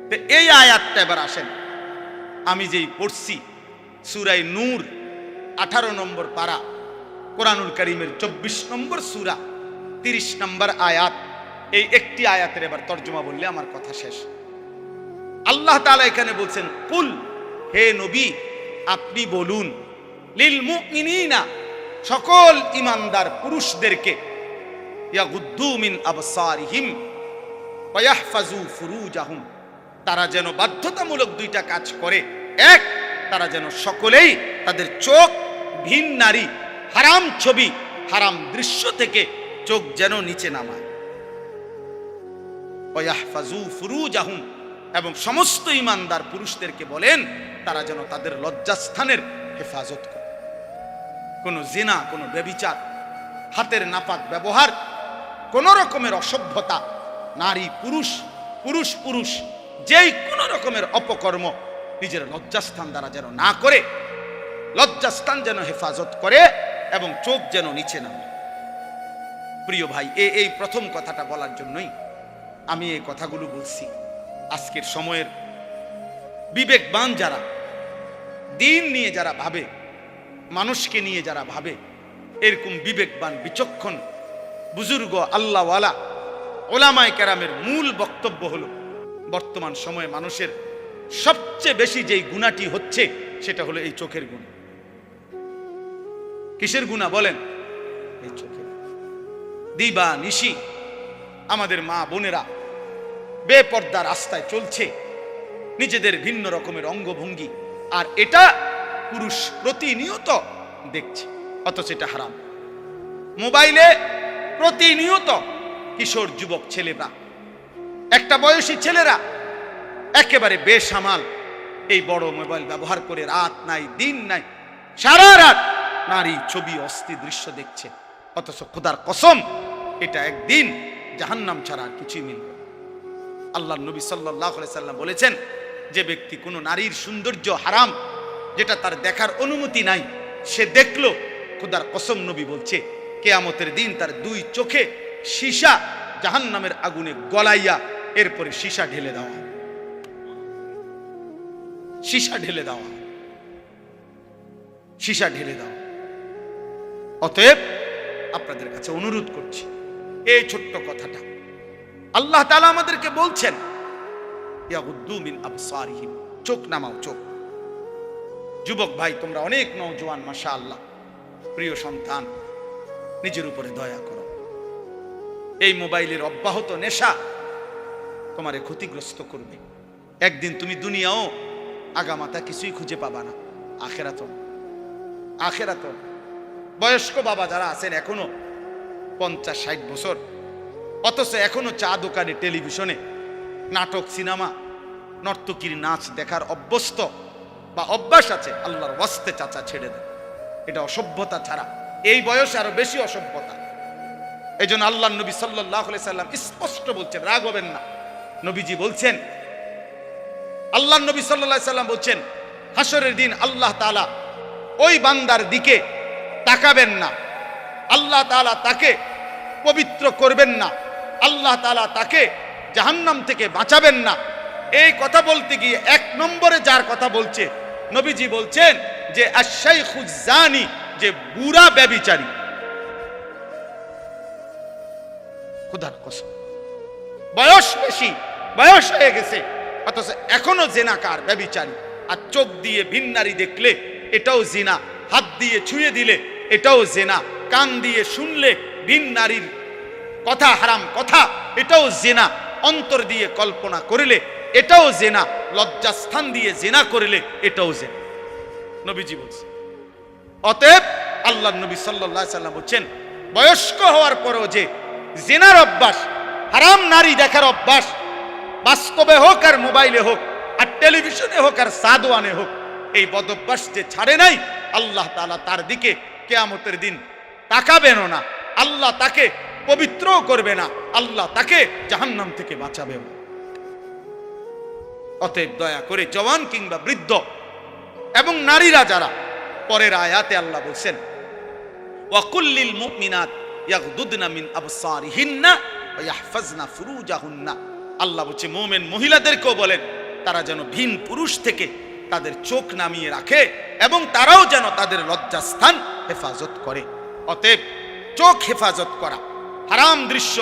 Speaker 1: তো এই আয়াতটা এবার আসেন, আমি যেই পড়ছি সূরা নূর 18 নম্বর পারা, কোরআনুল কারীমের 24 নম্বর সূরা 30 নম্বর আয়াত, এই একটি আয়াতের এবার তর্জমা বললে আমার কথা শেষ। আল্লাহ তাআলা এখানে বলছেন, কুল, হে নবী আপনি বলুন, লিল মুমিনিনা, সকল ঈমানদার পুরুষদেরকে, ইয়াগুদ্দু মিন আবসারিহিম ওয়া ইয়াহফাজু ফুরুজাহুম, তারা যেন বাধ্যতামূলক দুইটা কাজ করে। এক, তারা যেন সকলেই তাদের চোখ ভিন নারী, হারাম ছবি, হারাম দৃশ্য থেকে চোখ যেন নিচে নামায়। ওয়া ইয়াহফাজু ফুরুজাহুম, এবং সমস্ত ঈমানদার পুরুষদেরকে বলেন তারা যেন তাদের লজ্জাস্থানের হেফাজত করে। কোনো জিনা, কোনো ব্যভিচার, হাতের নাপাক ব্যবহার, কোন রকমের অসভ্যতা, নারী পুরুষ, পুরুষ পুরুষ, যেই কোন রকমের অপকর্ম নিজের লজ্জাস্থান দ্বারা যেন না করে, লজ্জাস্থান যেন হেফাজত করে এবং চোখ যেন নিচে নামে। প্রিয় ভাই, এই প্রথম কথাটা বলার জন্যই আমি এই কথাগুলো বলছি। আজকের সময়ের বিবেকবান যারা, দিন নিয়ে যারা ভাবে, মানুষকে নিয়ে যারা ভাবে, এরকম বিবেকবান বিচক্ষণ বুজুর্গ আল্লাহওয়ালা ওলামায়ে কেরামের মূল বক্তব্য হলো, বর্তমান সময়ে মানুষের সবচেয়ে বেশি যেই গুনাহটি হচ্ছে সেটা হলো এই চোখের গুনাহ। কিসের গুনাহ বলেন? এই চোখের। দিবা নিশি আমাদের মা বোনেরা বেপর্দা রাস্তায় চলছে, নিজেদের ভিন্ন রকমের অঙ্গভঙ্গি, আর এটা পুরুষ প্রতিনিয়ত দেখছে, অথচ এটা হারাম। মোবাইলে প্রতিনিয়ত কিশোর যুবক ছেলেরা, একটা বয়সী ছেলেরা একেবারে বেসামাল এই বড় মোবাইল ব্যবহার করে রাত নাই দিন নাই, সারা রাত নারী, ছবি, অস্থি দৃশ্য দেখছে, অথচ খোদার কসম এটা একদিন জাহান্নাম ছাড়া আর কিছুই মিলবে না। আল্লাহর নবী সাল্লাল্লাহু আলাইহি সাল্লাম বলেছেন, যে ব্যক্তি কোনো নারীর সৌন্দর্য হারাম, যেটা তার দেখার অনুমতি নাই, সে দেখলো, খোদার কসম নবী বলছে কিয়ামতের দিন তার দুই চোখে সীসা জাহান্নামের আগুনে গলাইয়া এরপরে সীসা ঢেলে দেওয়া, সীসা ঢেলে দেওয়া, সীসা ঢেলে দেওয়া। অতএব আপনাদের কাছে অনুরোধ করছি, এই ছোট্ট কথাটা আল্লাহ তাআলা আমাদেরকে বলছেন, ইয়াগুদ্দু মিন আবসারিহিম, চোখ নামাও, চোখ। যুবক ভাই, তোমরা অনেক নওজোয়ান, মাশাআল্লাহ, প্রিয় সন্তান, নিজের উপরে দয়া করো। এই মোবাইলের অব্যাহত নেশা তোমারে ক্ষতিগ্রস্ত করবে। একদিন তুমি দুনিয়াও আগামাতা কিছুই খুঁজে পাবা না, আখেরাত, আখেরাত। বয়স্ক বাবা যারা আছেন এখনো 50-60 বছর, অথচ এখনো চা দোকানে, টেলিভিশনে নাটক, সিনেমা, নর্তকীর নাচ দেখার অভ্যস্ত বা অভ্যাস আছে, আল্লাহর ওয়াস্তে চাচা ছেড়ে দেন। এটা অসভ্যতা ছাড়া এই বয়সে আরো বেশি অসভ্যতা। এই জন্য আল্লাহ নবী সাল্লাল্লাহু আলাইহি সাল্লাম স্পষ্ট বলছেন, রাগ হবেন না, নবীজি বলছেন, আল্লাহ নবী সাল্লাল্লাহু আলাইহি সাল্লাম বলছেন, হাসরের দিন আল্লাহ তাআলা ওই বান্দার দিকে তাকাবেন না, আল্লাহ তাআলা তাকে পবিত্র করবেন না, আল্লাহ তাআলা তাকে জাহান্নাম থেকে বাঁচাবেন না। এই কথা বলতে গিয়ে 1 নম্বরে যার কথা বলছে, নবীজি বলছেন যে আশ-শাইখুজ জানি, যে বুড়া ব্যভিচারী। খোদার কসম, বয়স বেশি, বয়স হয়ে গেছে, অথচ এখনো জিনাকার, ব্যভিচারী। আর চোখ দিয়ে ভিন নারী দেখলে এটাও জিনা, হাত দিয়ে ছুঁয়ে দিলে এটাও জিনা, কান দিয়ে শুনলে ভিন নারীর কথা, হারাম কথা, এটাও জিনা, অন্তর দিয়ে কল্পনা করিলে এটাও জিনা, লজ্জাস্থান দিয়ে জিনা করিলে এটাও জিনা, নবীজি বলছেন। অতএব আল্লাহর নবী সাল্লাল্লাহু আলাইহি সাল্লাম বলছেন, বয়স্ক হওয়ার পরেও যে জিনার অভ্যাস, হারাম নারী দেখার অভ্যাস, বাস্তবে হোক আর মোবাইলে হোক আর টেলিভিশনে হোক আর সাদওয়ানে হোক, এই বদঅভ্যাস যে ছাড়ে নাই, আল্লাহ তাআলা তার দিকে কিয়ামতের দিন তাকাবেনও না, আল্লাহ তাকে পবিত্রও করবে না, আল্লাহ তাকে জাহান্নাম থেকে বাঁচাবে। অতএব দয়া করে জওয়ান কিংবা বৃদ্ধ এবং নারীরা যারা, পরের আয়াতে আল্লাহ বলছেন, ওয়া কুল্লিল মুমিনাত ইয়াগদুদনা মিন আবসারিহিন্না ওয়া ইয়াহফাজনা ফুরুজাহুন্না। আল্লাহ বলছে মুমিন মহিলাদেরকেও বলেন তারা যেন ভিন পুরুষ থেকে তাদের চোখ নামিয়ে রাখে এবং তারাও যেন তাদের লজ্জাস্থান হেফাজত করে। অতএব চোখ হেফাজত করা, হারাম দৃশ্য,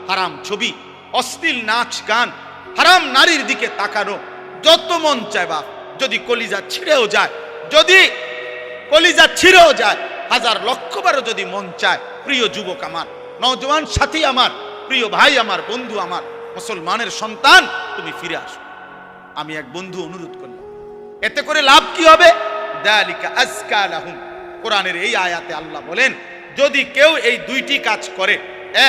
Speaker 1: হারাম ছবি, অশ্লীল নাচ গান, হারাম নারীর দিকে তাকানো যত মন চায়, বা যদি কলিজা ছিঁড়েও যায়, যদি কলিজা ছিঁড়েও যায়, 1000 লক্ষবারও যদি মন চায়, প্রিয় যুবক আমার, নওজওয়ান সাথী আমার, প্রিয় ভাই আমার, বন্ধু আমার, মুসলমানের সন্তান, তুমি ফিরে আসো। আমি এক বন্ধু অনুরোধ করলাম, এতে করে লাভ কি হবে? যালিকা আযকা লাহুম। কোরআনের এই আয়াতে আল্লাহ বলেন, যদি কেউ এই 2টি কাজ করে,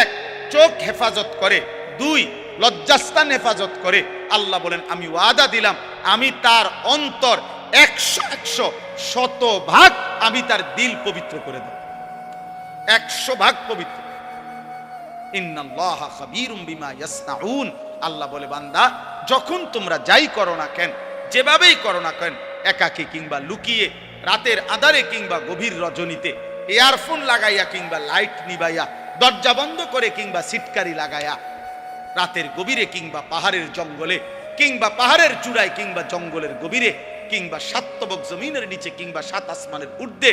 Speaker 1: 1 চোখ হেফাজত করে, 2 লজ্জাস্থান হেফাজত করে, আল্লাহ বলেন আমি ওয়াদা দিলাম, আমি তার অন্তর 100 শতভাগ আমি তার দিল পবিত্র করে দেব, 100 পবিত্র। ইন্নাল্লাহা খাবীরুম বিমা ইয়াসনাউন। আল্লাহ বলে, বান্দা যখন তোমরা যাই করো না কেন, যেভাবেই করো না কেন, একাকী কিংবা লুকিয়ে, রাতের আঁধারে কিংবা গভীর রজনীতে, ইয়ারফোন লাগাইয়া কিংবা লাইট নিবাইয়া, দরজা বন্ধ করে কিংবা সিটকারি লাগাইয়া, রাতের গভীরে কিংবা পাহাড়ের জঙ্গলে কিংবা পাহাড়ের চূড়ায় কিংবা জঙ্গলের গভীরে কিংবা 7 তবক জমিনের নিচে কিংবা 7 আসমানের ঊর্ধ্বে,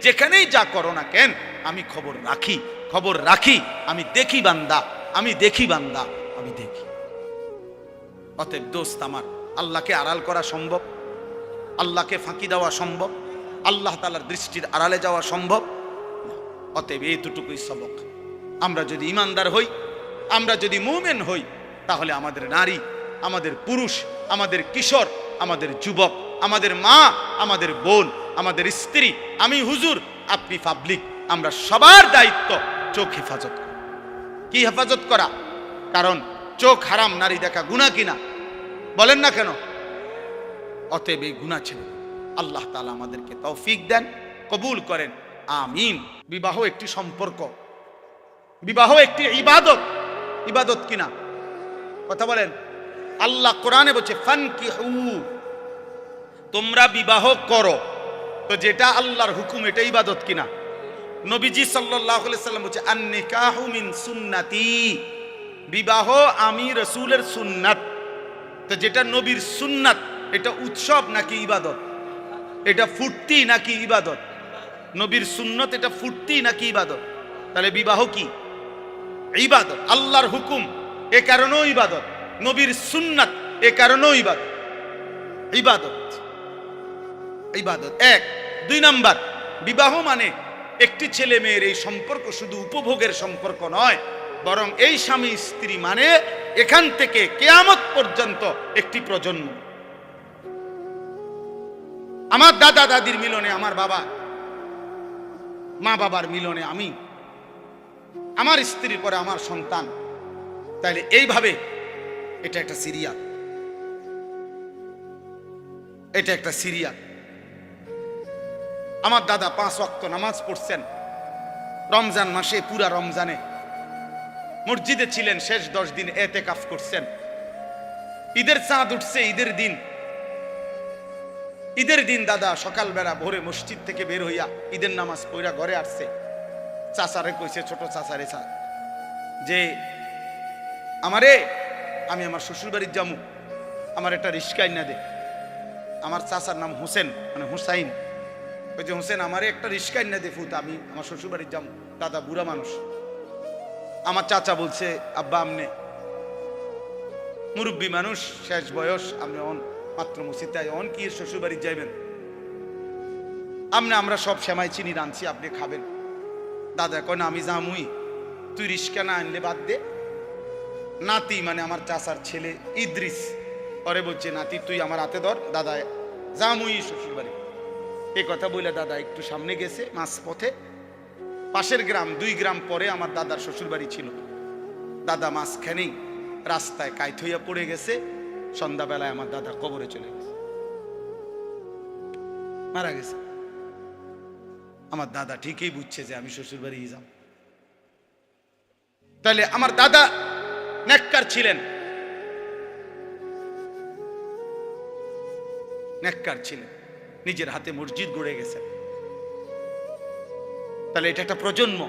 Speaker 1: যেখানেই যা করো না কেন, আমি খবর রাখি, খবর রাখি, আমি দেখি বান্দা, আমি দেখি বান্দা, আমি দেখি। অতএব দোস্ত আমার, আল্লাহকে আড়াল করা সম্ভব? আল্লাহকে ফাঁকি দেওয়া সম্ভব? আল্লাহ তাআলার দৃষ্টির আড়ালে যাওয়া সম্ভব? অতএব এইটুকুই সবক। আমরা যদি ইমানদার হই, আমরা যদি মুমিন হই, তাহলে আমাদের নারী, আমাদের পুরুষ, আমাদের কিশোর, আমাদের যুবক, আমাদের মা, আমাদের বোন, আমাদের স্ত্রী, আমি হুজুর, আপনি পাবলিক, আমরা সবার দায়িত্ব চোখ হেফাজত করা। কি হেফাজত করা? কারণ চোখ হারাম নারী দেখা গুনাহ কিনা? বলেন না কেন? অতএব এই গুনাহ ছিল। আল্লাহ তাআলা আমাদেরকে তৌফিক দেন, কবুল করেন। আমিন। বিবাহ একটি সম্পর্ক, বিবাহ একটি ইবাদত। ইবাদত কিনা কথা বলেন? আল্লাহ কোরআনে বলছে ফানকিহু, তোমরা বিবাহ করো। তো যেটা আল্লাহর হুকুম এটা ইবাদত কিনা? নবীজি সাল্লাল্লাহু আলাইহি সাল্লাম বলছে আন-নিকাহু মিন সুন্নতি, বিবাহ আমি রাসূলের সুন্নাত। তো যেটা নবীর সুন্নাত এটা উৎসব নাকি ইবাদত? এটা ফুর্তি নাকি ইবাদত? নবীর সুন্নত এটা ফুর্তি নাকি ইবাদত? তাহলে বিবাহ কি? ইবাদত। আল্লাহর হুকুম এ কারণেও ইবাদত, নবীর সুন্নাত এ কারণেও ইবাদত। ইবাদত ইবাদত এক। দুই নাম্বার, বিবাহ মানে একটি ছেলে মেয়ের এই সম্পর্ক শুধু উপভোগের সম্পর্ক নয়, বরং এই স্বামী স্ত্রী মানে এখান থেকে কিয়ামত পর্যন্ত একটি প্রজন্ম। আমার দাদা দাদির মিলনে আমার বাবা, মা বাবার মিলনে আমি, আমার স্ত্রীর পরে আমার সন্তান। তাইলে এইভাবে এটা একটা সিরিয়াল, এটা একটা সিরিয়াল। আমার দাদা 5 ওয়াক্ত নামাজ পড়ছেন রমজান মাসে, পুরা রমজানে মসজিদে ছিলেন, শেষ 10 দিন এতেকাফ করছেন। ঈদের চাঁদ উঠছে, ঈদের দিন দাদা সকালবেলা ভোরে মসজিদ থেকে বের হইয়া ঈদের নামাজ পড়া ঘরে আসছে। চাচারে কইছে, ছোট চাচারে, যে আমি আমার শ্বশুর বাড়ির যামু, আমার একটা রিস্কা আইনা দে। আমার চাচার নাম হোসেন, মানে হুসাইন। ওই যে হোসেন, আমারে একটা রিস্কা আইনা দে ফুত, আমি আমার শ্বশুর বাড়ির যামু। দাদা বুড়া মানুষ। আমার চাচা বলছে, আব্বা আমনে মুরব্বী মানুষ, শেষ বয়স, আপনি মাত্র মসজিদে অন কি শ্বশুর বাড়ি যাইবেন? আমরা সব সেমাই চিনি রাঁধছি, আপনি খাবেন। দাদা কয় না, আমি জামুই, তুই রিস্কা না আনলে বাদ দে। নাতি মানে আমার চাচার ছেলে ইদ্রিস, পরে বলছে, নাতি তুই আমার হাতে ধর, দাদা জামুই শ্বশুর বাড়ি। এই কথা বলে দাদা একটু সামনে গেছে, মাঝ পথে পাশের গ্রাম, 2 গ্রাম পরে আমার দাদার শ্বশুর বাড়ি ছিল। দাদা মাঝখানেই রাস্তায় কাইত হইয়া পড়ে গেছে। সন্ধ্যাবেলায় আমার দাদা কবরে চলে গেছে, মারা গেছে। আমার দাদা ঠিকই বুঝছে যে আমি শ্বশুর বাড়ি যাব। তাহলে আমার দাদা নেককার ছিলেন, নেককার ছিলেন, নিজের হাতে মসজিদ গড়ে গেছেন। তাহলে এটা একটা প্রজন্ম,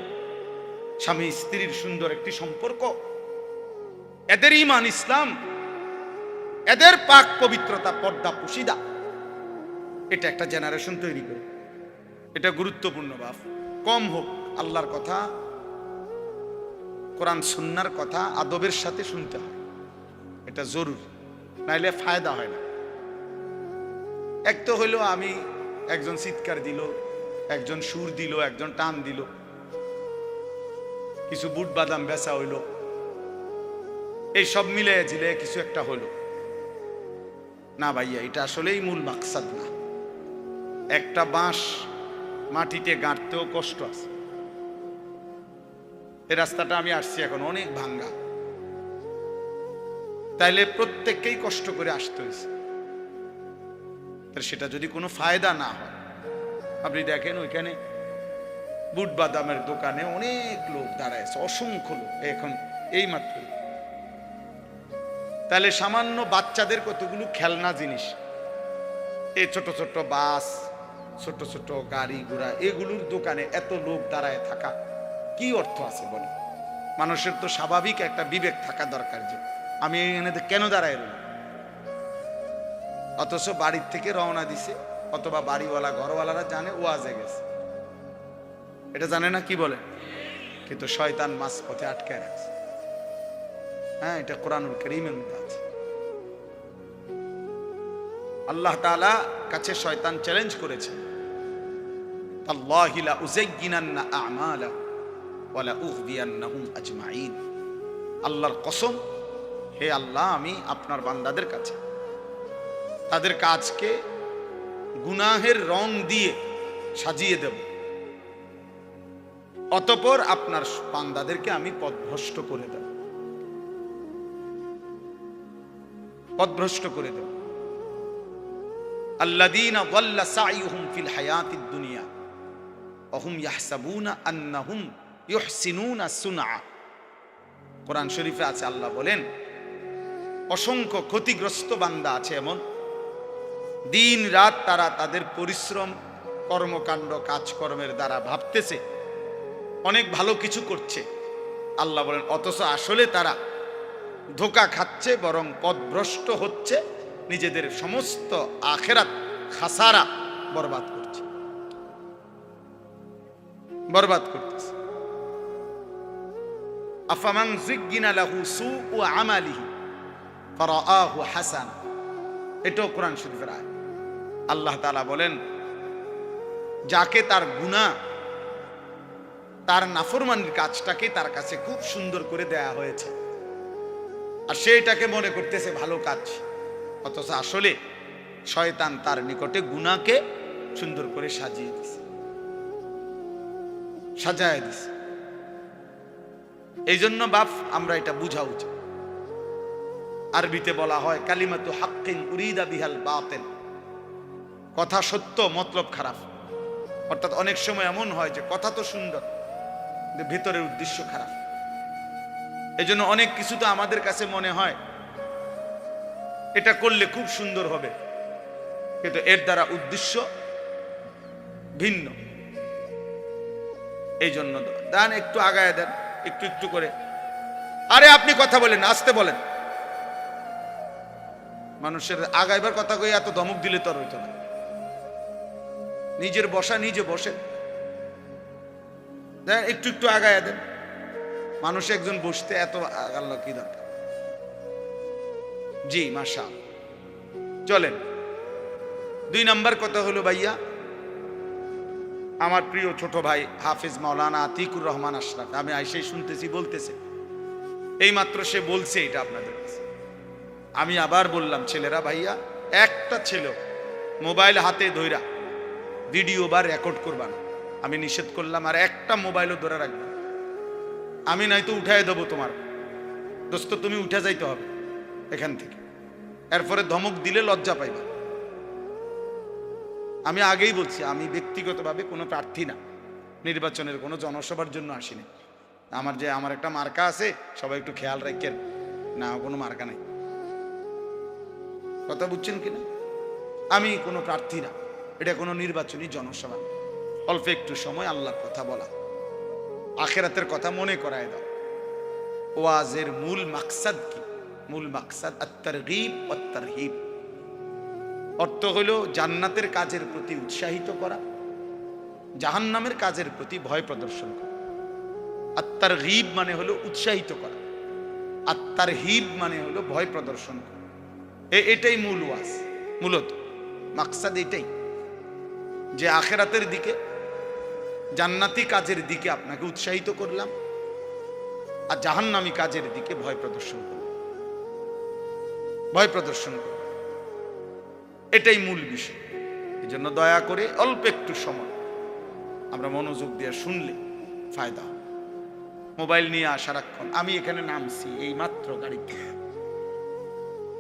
Speaker 1: স্বামী স্ত্রীর সুন্দর একটি সম্পর্ক, এদের ঈমান ইসলাম, এদের পাক পবিত্রতা, পর্দা পুশিদা, এটা একটা জেনারেশন তৈরি করে। এটা গুরুত্বপূর্ণ বাপ। কম হোক, আল্লাহর কথা, কোরআন সুন্নাহর কথা আদবের সাথে শুনতে হয়, এটা জরুরি, নাইলে ফায়দা হয় না। এক তো হইলো আমি, একজন চিৎকার দিল, একজন সুর দিল, একজন টান দিল, কিছু বুট বাদাম বেচা হইল, এই সব মিলে ঝিলে কিছু একটা হলো না। ভাইয়া, এটা আসলেই মূল মাকসাদ না। একটা বাঁশ মাটিতে গাঁটতেও কষ্ট আছে। এই রাস্তাটা আমি আসছি এখন অনেক ভাঙ্গা, তাইলে প্রত্যেককেই কষ্ট করে আসতে হয়েছে। সেটা যদি কোনো ফায়দা না হয়, আপনি দেখেন ওইখানে বুট বাদামের দোকানে অনেক লোক দাঁড়ায় আছে, অসংখ্য লোক এখন এই মাত্র। তাহলে সামান্য বাচ্চাদের কতগুলো খেলনা জিনিস, এই ছোট ছোট বাস, ছোট ছোট গাড়ি ঘোড়া, এগুলোর দোকানে এত লোক দাঁড়ায় থাকা কি অর্থ আছে বলে? মানুষের তো স্বাভাবিক একটা বিবেক থাকা দরকার যে আমি এখানে কেন দাঁড়ায় রইলাম। অথচ বাড়ির থেকে রওনা দিছে, অথবা বাড়িওয়ালা ঘরওয়ালারা জানে ওয়াজে গেছে, এটা জানে না, কি বলে? কিন্তু শয়তান মাঝ পথে আটকে রাখছে। হ্যাঁ, এটা কোরআনুল কারীমের মধ্যে আছে। আল্লাহ তাআলা কাছে শয়তান চ্যালেঞ্জ করেছে, আল্লাহি লা উযায়্যিনান্না আ'মালা ওয়া লা উগবিয়ান্নাহুম আজমাইন। আল্লাহর কসম, হে আল্লাহ, আমি আপনার বান্দাদের কাছে তাদের কাজকে গুনাহের রং দিয়ে সাজিয়ে দেব, অতঃপর আপনার বান্দাদেরকে আমি পথভ্রষ্ট করে দেব, পথভ্রষ্ট করে দেব। আল্লাযীনা যাল্লা সাইয়ুহুম ফিল হায়াতিদ দুনিয়া ওহুম ইয়াহসাবুনা আন্নাহুম ইউহসিনুনা সুনআ। কোরআন শরীফে আছে, আল্লাহ বলেন অসংখ্য ক্ষতিগ্রস্ত বান্দা আছে এমন, দিন রাত তারা তাদের পরিশ্রম কর্মকাণ্ড কাজকর্মের দ্বারা ভাবতেছে অনেক ভালো কিছু করছে। আল্লাহ বলেন অথচ আসলে তারা ধোঁকা খাচ্ছে, বরং পথভ্রষ্ট হচ্ছে, নিজেদের সমস্ত আখিরাত খাসারা বরবাদ করছে, বরবাদ করতেছে। আফামান যুগিনা লাহু সুউ আমালিহি ফারাআহু হাসানা, এটাও কোরআন শরীফের আয়াত। আল্লাহ তাআলা বলেন যাকে তার গুনাহ, তার নাফরমানির কাজটাকে তার কাছে খুব সুন্দর করে দেয়া হয়েছে, আর সে এটাকে মনে করতেছে ভালো কাজ, অথচ আসলে শয়তান তার নিকটে গুনাহকে সুন্দর করে সাজিয়ে দিছে, সাজায় দিছে। এই জন্য বাপ আমরা এটা বুঝা উচিত। আরবিতে বলা হয় কালিমাতু হাক্কিন উরিদা বিহাল বাতিল, কথা সত্য মতলব খারাপ। অর্থাৎ অনেক সময় এমন হয় যে কথা তো সুন্দর কিন্তু ভিতরের উদ্দেশ্য খারাপ। এই জন্য অনেক কিছু তো আমাদের কাছে মনে হয় এটা করলে খুব সুন্দর হবে, কিন্তু এর দ্বারা উদ্দেশ্য ভিন্ন। এই জন্য দেন একটু আগায় দেন, একটু একটু করে। আরে আপনি কথা বলেন, আসতে বলেন। মানুষের আগাইবার কথা কই এত ধমক দিলে তো আর হইতো না। নিজের বসা নিজে বসেন, একটু একটু আগায় দেন। মানুষ একজন বসতে এত আগালো কি দরকার? জি মাশাআল্লাহ। চলেন, 2 নাম্বার কথা হলো ভাইয়া, আমার প্রিয় ছোট ভাই হাফিজ মাওলানা আতিকুর রহমান আশরাফ, আমি আইসাই শুনতেছি বলতেছে, এইমাত্র সে বলছে এটা আপনাদের কাছে। আমি আবার বললাম ছেলেরা, ভাইয়া একটা ছেলে মোবাইল হাতে ধইরা ভিডিও বা রেকর্ড করবা না, আমি নিষেধ করলাম। আর একটা মোবাইলও ধরে রাখবে, আমি নয়তো উঠাই দেবো তোমার দোস্ত, তুমি উঠে যাইতে হবে এখান থেকে। এরপরে ধমক দিলে লজ্জা পাইবা। আমি আগেই বলছি, আমি ব্যক্তিগতভাবে কোনো প্রার্থী না, নির্বাচনের কোনো জনসভার জন্য আসিনি। আমার একটা মার্কা আছে, সবাই একটু খেয়াল রাখেন না, কোনো মার্কা নাই। কথা বুঝছেন কিনা? আমি কোনো প্রার্থী না, এটা কোনো নির্বাচনী জনসভা। অল্প একটু সময় আল্লাহর কথা বলা, আখিরাতের কথা মনে করায় দাও। ওয়াজের মূল মাকসাদ কি? মূল মাকসাদ আত-তারগীব ওয়াত-তারহিব। অর্থ হলো জান্নাতের কাজের প্রতি উৎসাহিত করা, জাহান্নামের কাজের প্রতি ভয় প্রদর্শন করা। আত-তারগীব মানে হলো উৎসাহিত করা, আত-তারহিব মানে হলো ভয় প্রদর্শন করা। এটাই মূল ওয়াজ, মূলত মাকসাদ এটাই, যে আখিরাতের দিকে, জান্নাতি কাজের দিকে আপনাকে উৎসাহিত করলাম, আর জাহান্নামী কাজের দিকে ভয় প্রদর্শন করলাম, ভয় প্রদর্শন করলাম। এটাই মূল বিষয়। এই জন্য দয়া করে অল্প একটু সময় আমরা মনোযোগ দিয়ে শুনলে ফায়দা হবে। মোবাইল নিয়ে সারাক্ষণ, আমি এখানে নামছি এই মাত্র গাড়িতে,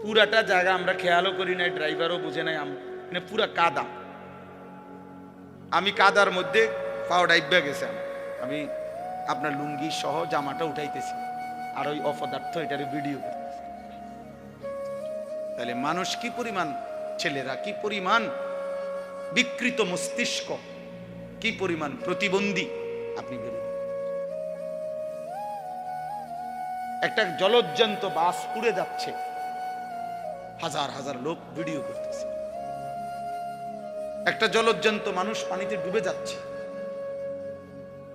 Speaker 1: পুরাটা জায়গা আমরা খেয়ালও করি নাই, ড্রাইভারও বুঝে নাই, মানে পুরা কাদা। আমি কাদার মধ্যে পাও ডাইবা গেছে, আমি আপনার লুঙ্গি সহ জামাটা উঠাইতেছি, আর ওই অপদার্থ এটারে ভিডিও করতেছি। তাহলে মানুষ কি পরিমাণ, ছেলেরা কি পরিমাণ বিকৃত মস্তিষ্ক, কি পরিমাণ প্রতিবন্ধী আপনি বেরোন। একটা জলজ্জান্ত বাস পুড়ে যাচ্ছে, হাজার হাজার লোক ভিডিও করতেছে। একটা জলজ্জান্ত মানুষ পানিতে ডুবে যাচ্ছে,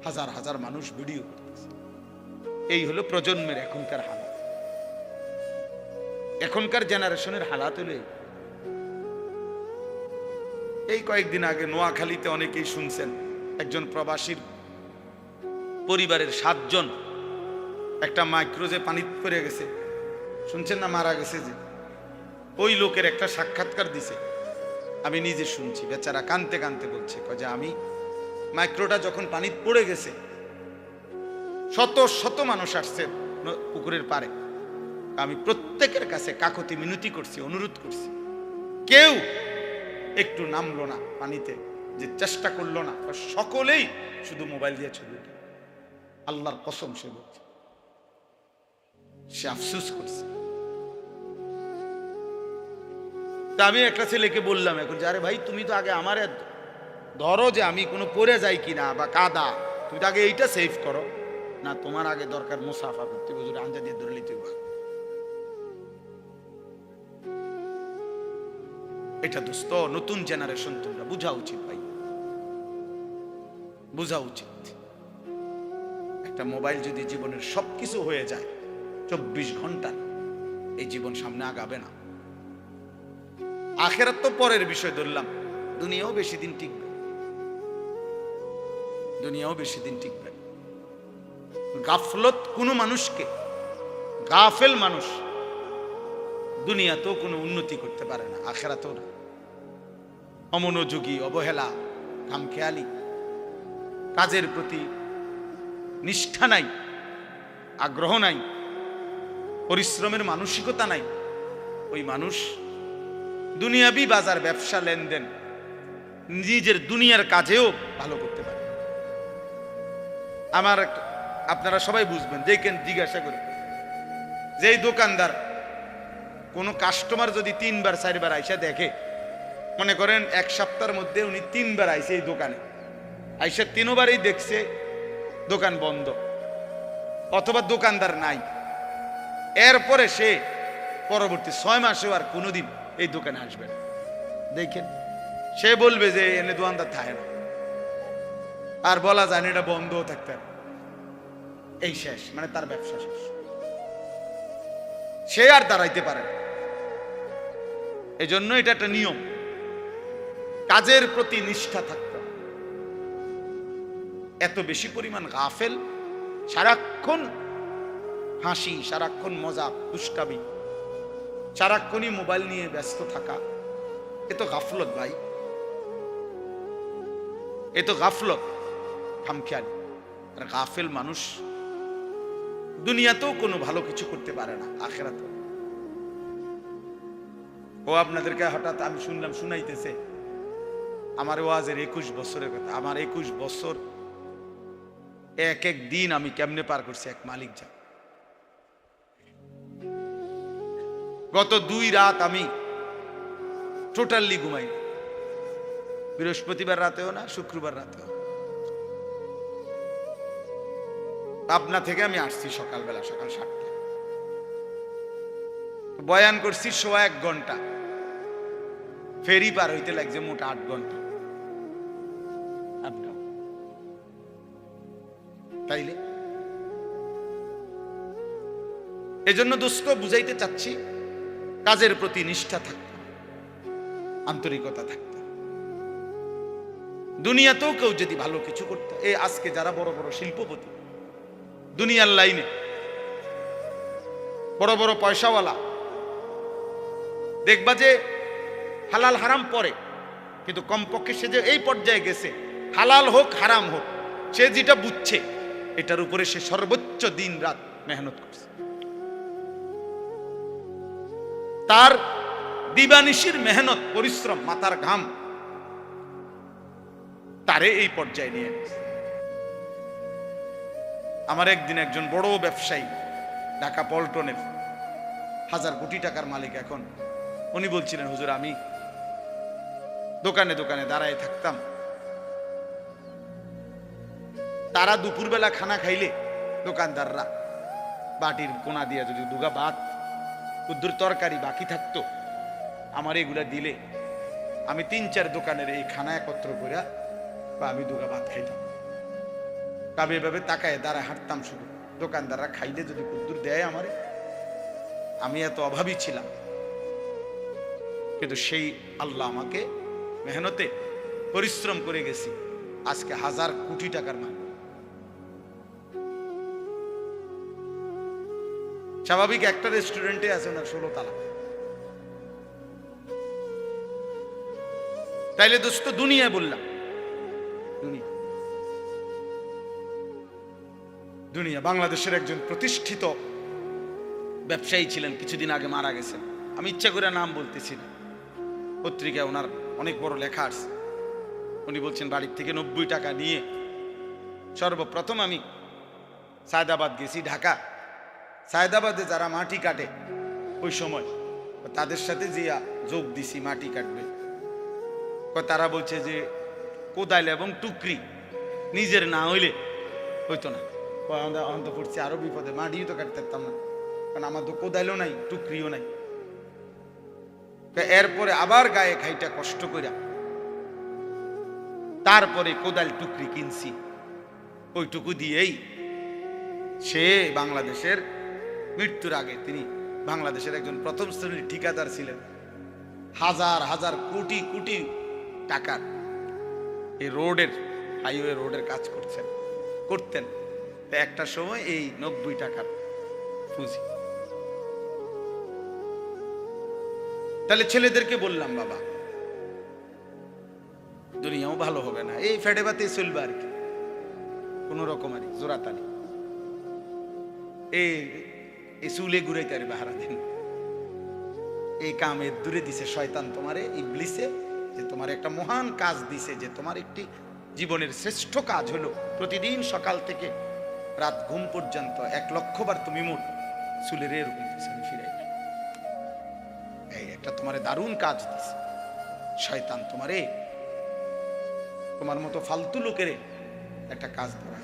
Speaker 1: হাজার হাজার মানুষ ভিডিও করতেছে। এই হলো প্রজন্মের এখনকার হালাত, এখনকার জেনারেশনের হালাত হলো এই। কয়েকদিন আগে নোয়াখালীতে অনেকেই শুনছেন, একজন প্রবাসীর পরিবারের 7 জন একটা মাইক্রোজে পানি পড়ে গেছে, শুনছেন না, মারা গেছে। যে ওই লোকের একটা সাক্ষাৎকার দিছে, আমি নিজে শুনছি। বেচারা কানতে কানতে বলছে যে আমি মাইক্রোটা যখন পানি পড়ে গেছে, শত শত মানুষ আসছে পুকুরের পারে, আমি প্রত্যেকের কাছে কাকতি মিনতি করছি, অনুরোধ করছি, কেউ একটু নামলো না পানিতে, যে চেষ্টা করলো না। সকলেই শুধু মোবাইল দিয়ে ছবি ওঠে। আল্লাহর কসম সে বলছে, সে আফসোস করছে। তা আমি একটা ছেলেকে বললাম এখন যে, আরে ভাই তুমি তো আগে আমার ধরো যে আমি কোনো পড়ে যাই কিনা বা কাদা, তুমি তো আগে এইটা সেভ করো না। তোমার আগে দরকার মুসাফা করতে, বুঝুর আঞ্জা দিয়ে ধরে লিতে। এটা দোস্ত নতুন জেনারেশন, তোমরা বুঝা উচিত ভাই, বুঝা উচিত। একটা মোবাইল যদি জীবনের সবকিছু হয়ে যায় 24 ঘন্টা, এই জীবন সামনে আগাবে না। আখেরাত তো পরের বিষয় ধরলাম, দুনিয়াও বেশি দিন টিকবে, দুনিয়াও বেশি দিন টিকবে। গাফলত কোনো মানুষকে, গাফেল মানুষ দুনিয়াতেও কোনো উন্নতি করতে পারে না, আখেরাতেও না। অমনোযোগী, অবহেলা, খামখেয়ালি, কাজের প্রতি নিষ্ঠা নাই, আগ্রহ নাই, পরিশ্রমের মানসিকতা নাই, ওই মানুষ দুনিয়াবি বাজার, ব্যবসা, লেনদেন, নিজের দুনিয়ার কাজেও ভালো করতে পারে। আমার আপনারা সবাই বুঝবেন, দেখেন, জিজ্ঞাসা করে, যেই দোকানদার কোনো কাস্টমার যদি 3 বার 4 বার আইসা দেখে, মনে করেন এক সপ্তাহের মধ্যে উনি 3 বার আইসে এই দোকানে, আইসা 3 বারই দেখছে দোকান বন্ধ অথবা দোকানদার নাই, এরপরে সে পরবর্তী 6 মাসেও আর কোনোদিন এই দোকানে আসবে না। দেখেন, সে বলবে যে এনে দোকানদার থাকে না, আর বলা যায় না এটা বন্ধও থাকতে হবে, এই শেষ, মানে তার ব্যবসা শেষ, সে আর দাঁড়াইতে পারে না। এই জন্য এটা একটা নিয়ম, কাজের প্রতি নিষ্ঠা থাকতে হবে। এত বেশি পরিমাণ গাফেল, সারাক্ষণ হাসি, সারাক্ষণ মজা, দুষ্টামি, সারাক্ষণই মোবাইল নিয়ে ব্যস্ত থাকা, এ তো গাফলত ভাই, এ তো গাফলত, খামখেয়ালি। আর গাফেল মানুষ দুনিয়াতেও কোনো ভালো কিছু করতে পারে না, আখেরাতেও। ও আপনাদেরকে হঠাৎ আমি শুনলাম শুনাইতেছে আমার ওয়াজের 21 বছরের কথা। আমার 21 বছর এক এক দিন আমি কেমনে পার করছি এক মালিক যা। গত 2 রাত আমি টোটালি ঘুমাই, বৃহস্পতিবার রাতেও না, শুক্রবার রাতেও। পাবনা থেকে আমি আসছি সকালবেলা, সকাল 7টায় বয়ান করছি 1 ঘন্টা, ফেরি পার হইতে লাগছে মোট 8 ঘন্টা। তাইলে এজন্য দোস্ত বুঝাইতে চাচ্ছি, কাজের প্রতি নিষ্ঠা থাকতে, আন্তরিকতা থাকতে। দুনিয়াতেও কেউ যদি ভালো কিছু করতে, এই আজকে যারা বড় বড় শিল্পপতি, দুনিয়ার লাইনে বড় বড় পয়সাওয়ালা, দেখবা যে হালাল হারাম পরে, কিন্তু কমপক্ষে সে যে এই পর্যায়ে গেছে, হালাল হোক হারাম হোক, সে যেটা বুঝছে এটার উপরে সে সর্বোচ্চ দিন রাত মেহনত করছে। তার দিবানিশির মেহনত, পরিশ্রম, মাথার ঘাম তারে এই পর্যায়ে নিয়ে গেছে। আমার একদিন একজন বড় ব্যবসায়ী, ঢাকা পল্টনের 1000 কোটি টাকার মালিক এখন, উনি বলছিলেন, হুজুর আমি দোকানে দোকানে দাঁড়ায় থাকতাম, তারা দুপুরবেলা খানা খাইলে দোকানদাররা বাটির কোনা দিয়ে যদি 2 ভাত, কুদ্দুর তরকারি বাকি থাকতো, আমার এগুলা দিলে আমি 3-4 দোকানের এই খানা একত্র করে বা আমি 2 ভাত খাইতাম। আমি এভাবে তাকায় দাঁড়ায় হাঁটতাম, শুধু দোকানদাররা খাইলে যদি কুদ্দুর দেয় আমারে, আমি এত অভাবী ছিলাম, কিন্তু সেই আল্লাহ আমাকে মেহনতে পরিশ্রম করে গেছি, আজকে 1000 কোটি টাকার মালিক। স্বাভাবিক একটা রেস্টুরেন্টে আছে ওনার 16 তালা। তাইলে দোস্ত দুনিয়া বললাম, দুনিয়া দুনিয়া বাংলাদেশের একজন প্রতিষ্ঠিত ব্যবসায়ী ছিলেন, কিছুদিন আগে মারা গেছেন। আমি ইচ্ছা করে নাম বলতেছি না, পত্রিকায় ওনার অনেক বড় লেখা আছে। উনি বলছেন বাড়ির থেকে 90 টাকা নিয়ে সর্বপ্রথম আমি সায়দাবাদ গেছি, ঢাকা। সায়দাবাদে যারা মাটি কাটে ওই সময় তাদের সাথে যে যোগ দিছি, মাটি কাটবে, তারা বলছে যে কোদাল এবং টুকরি নিজের না হইলে হইতো না। অন্ত পড়ছে আরো বিপদে, মাটিও তো কাটতে পারতাম না, কারণ আমার তো কোদালও নাই, টুকরিও নাই। এরপরে আবার গায়ে খাইটা কষ্ট কইরা তারপরে কোদাল টুকরি কিনছি। ওইটুকু দিয়েই সে বাংলাদেশের মৃত্যুর আগে তিনি বাংলাদেশের একজন প্রথম শ্রেণীর ঠিকাদার ছিলেন। হাজার হাজার কোটি কোটি টাকার এই রোডের, হাইওয়ে রোডের কাজ করতেন। একটা সময় এই 90 টাকার পুঁজি। তাহলে ছেলেদেরকে বললাম, বাবা দুনিয়াও ভালো হবে না, এই ফেটে বাতে চলবে আর কি, কোন রকম আর জোরাতালি, এই চুলে ঘুরাইতে আর বাহারা দিন, এই কামের দূরে দিছে শয়তান তোমারে, ইবলিসে, যে তোমার একটা মহান কাজ দিছে, যে তোমার একটি জীবনের শ্রেষ্ঠ কাজ হলো প্রতিদিন সকাল থেকে রাত ঘুম পর্যন্ত 1,00,000 বার তুমি মোট চুলের এরকম ফিরাই, এই একটা তোমারে দারুণ কাজ দিছে শয়তান তোমারে, তোমার মতো ফালতু লোকের একটা কাজ ধরা,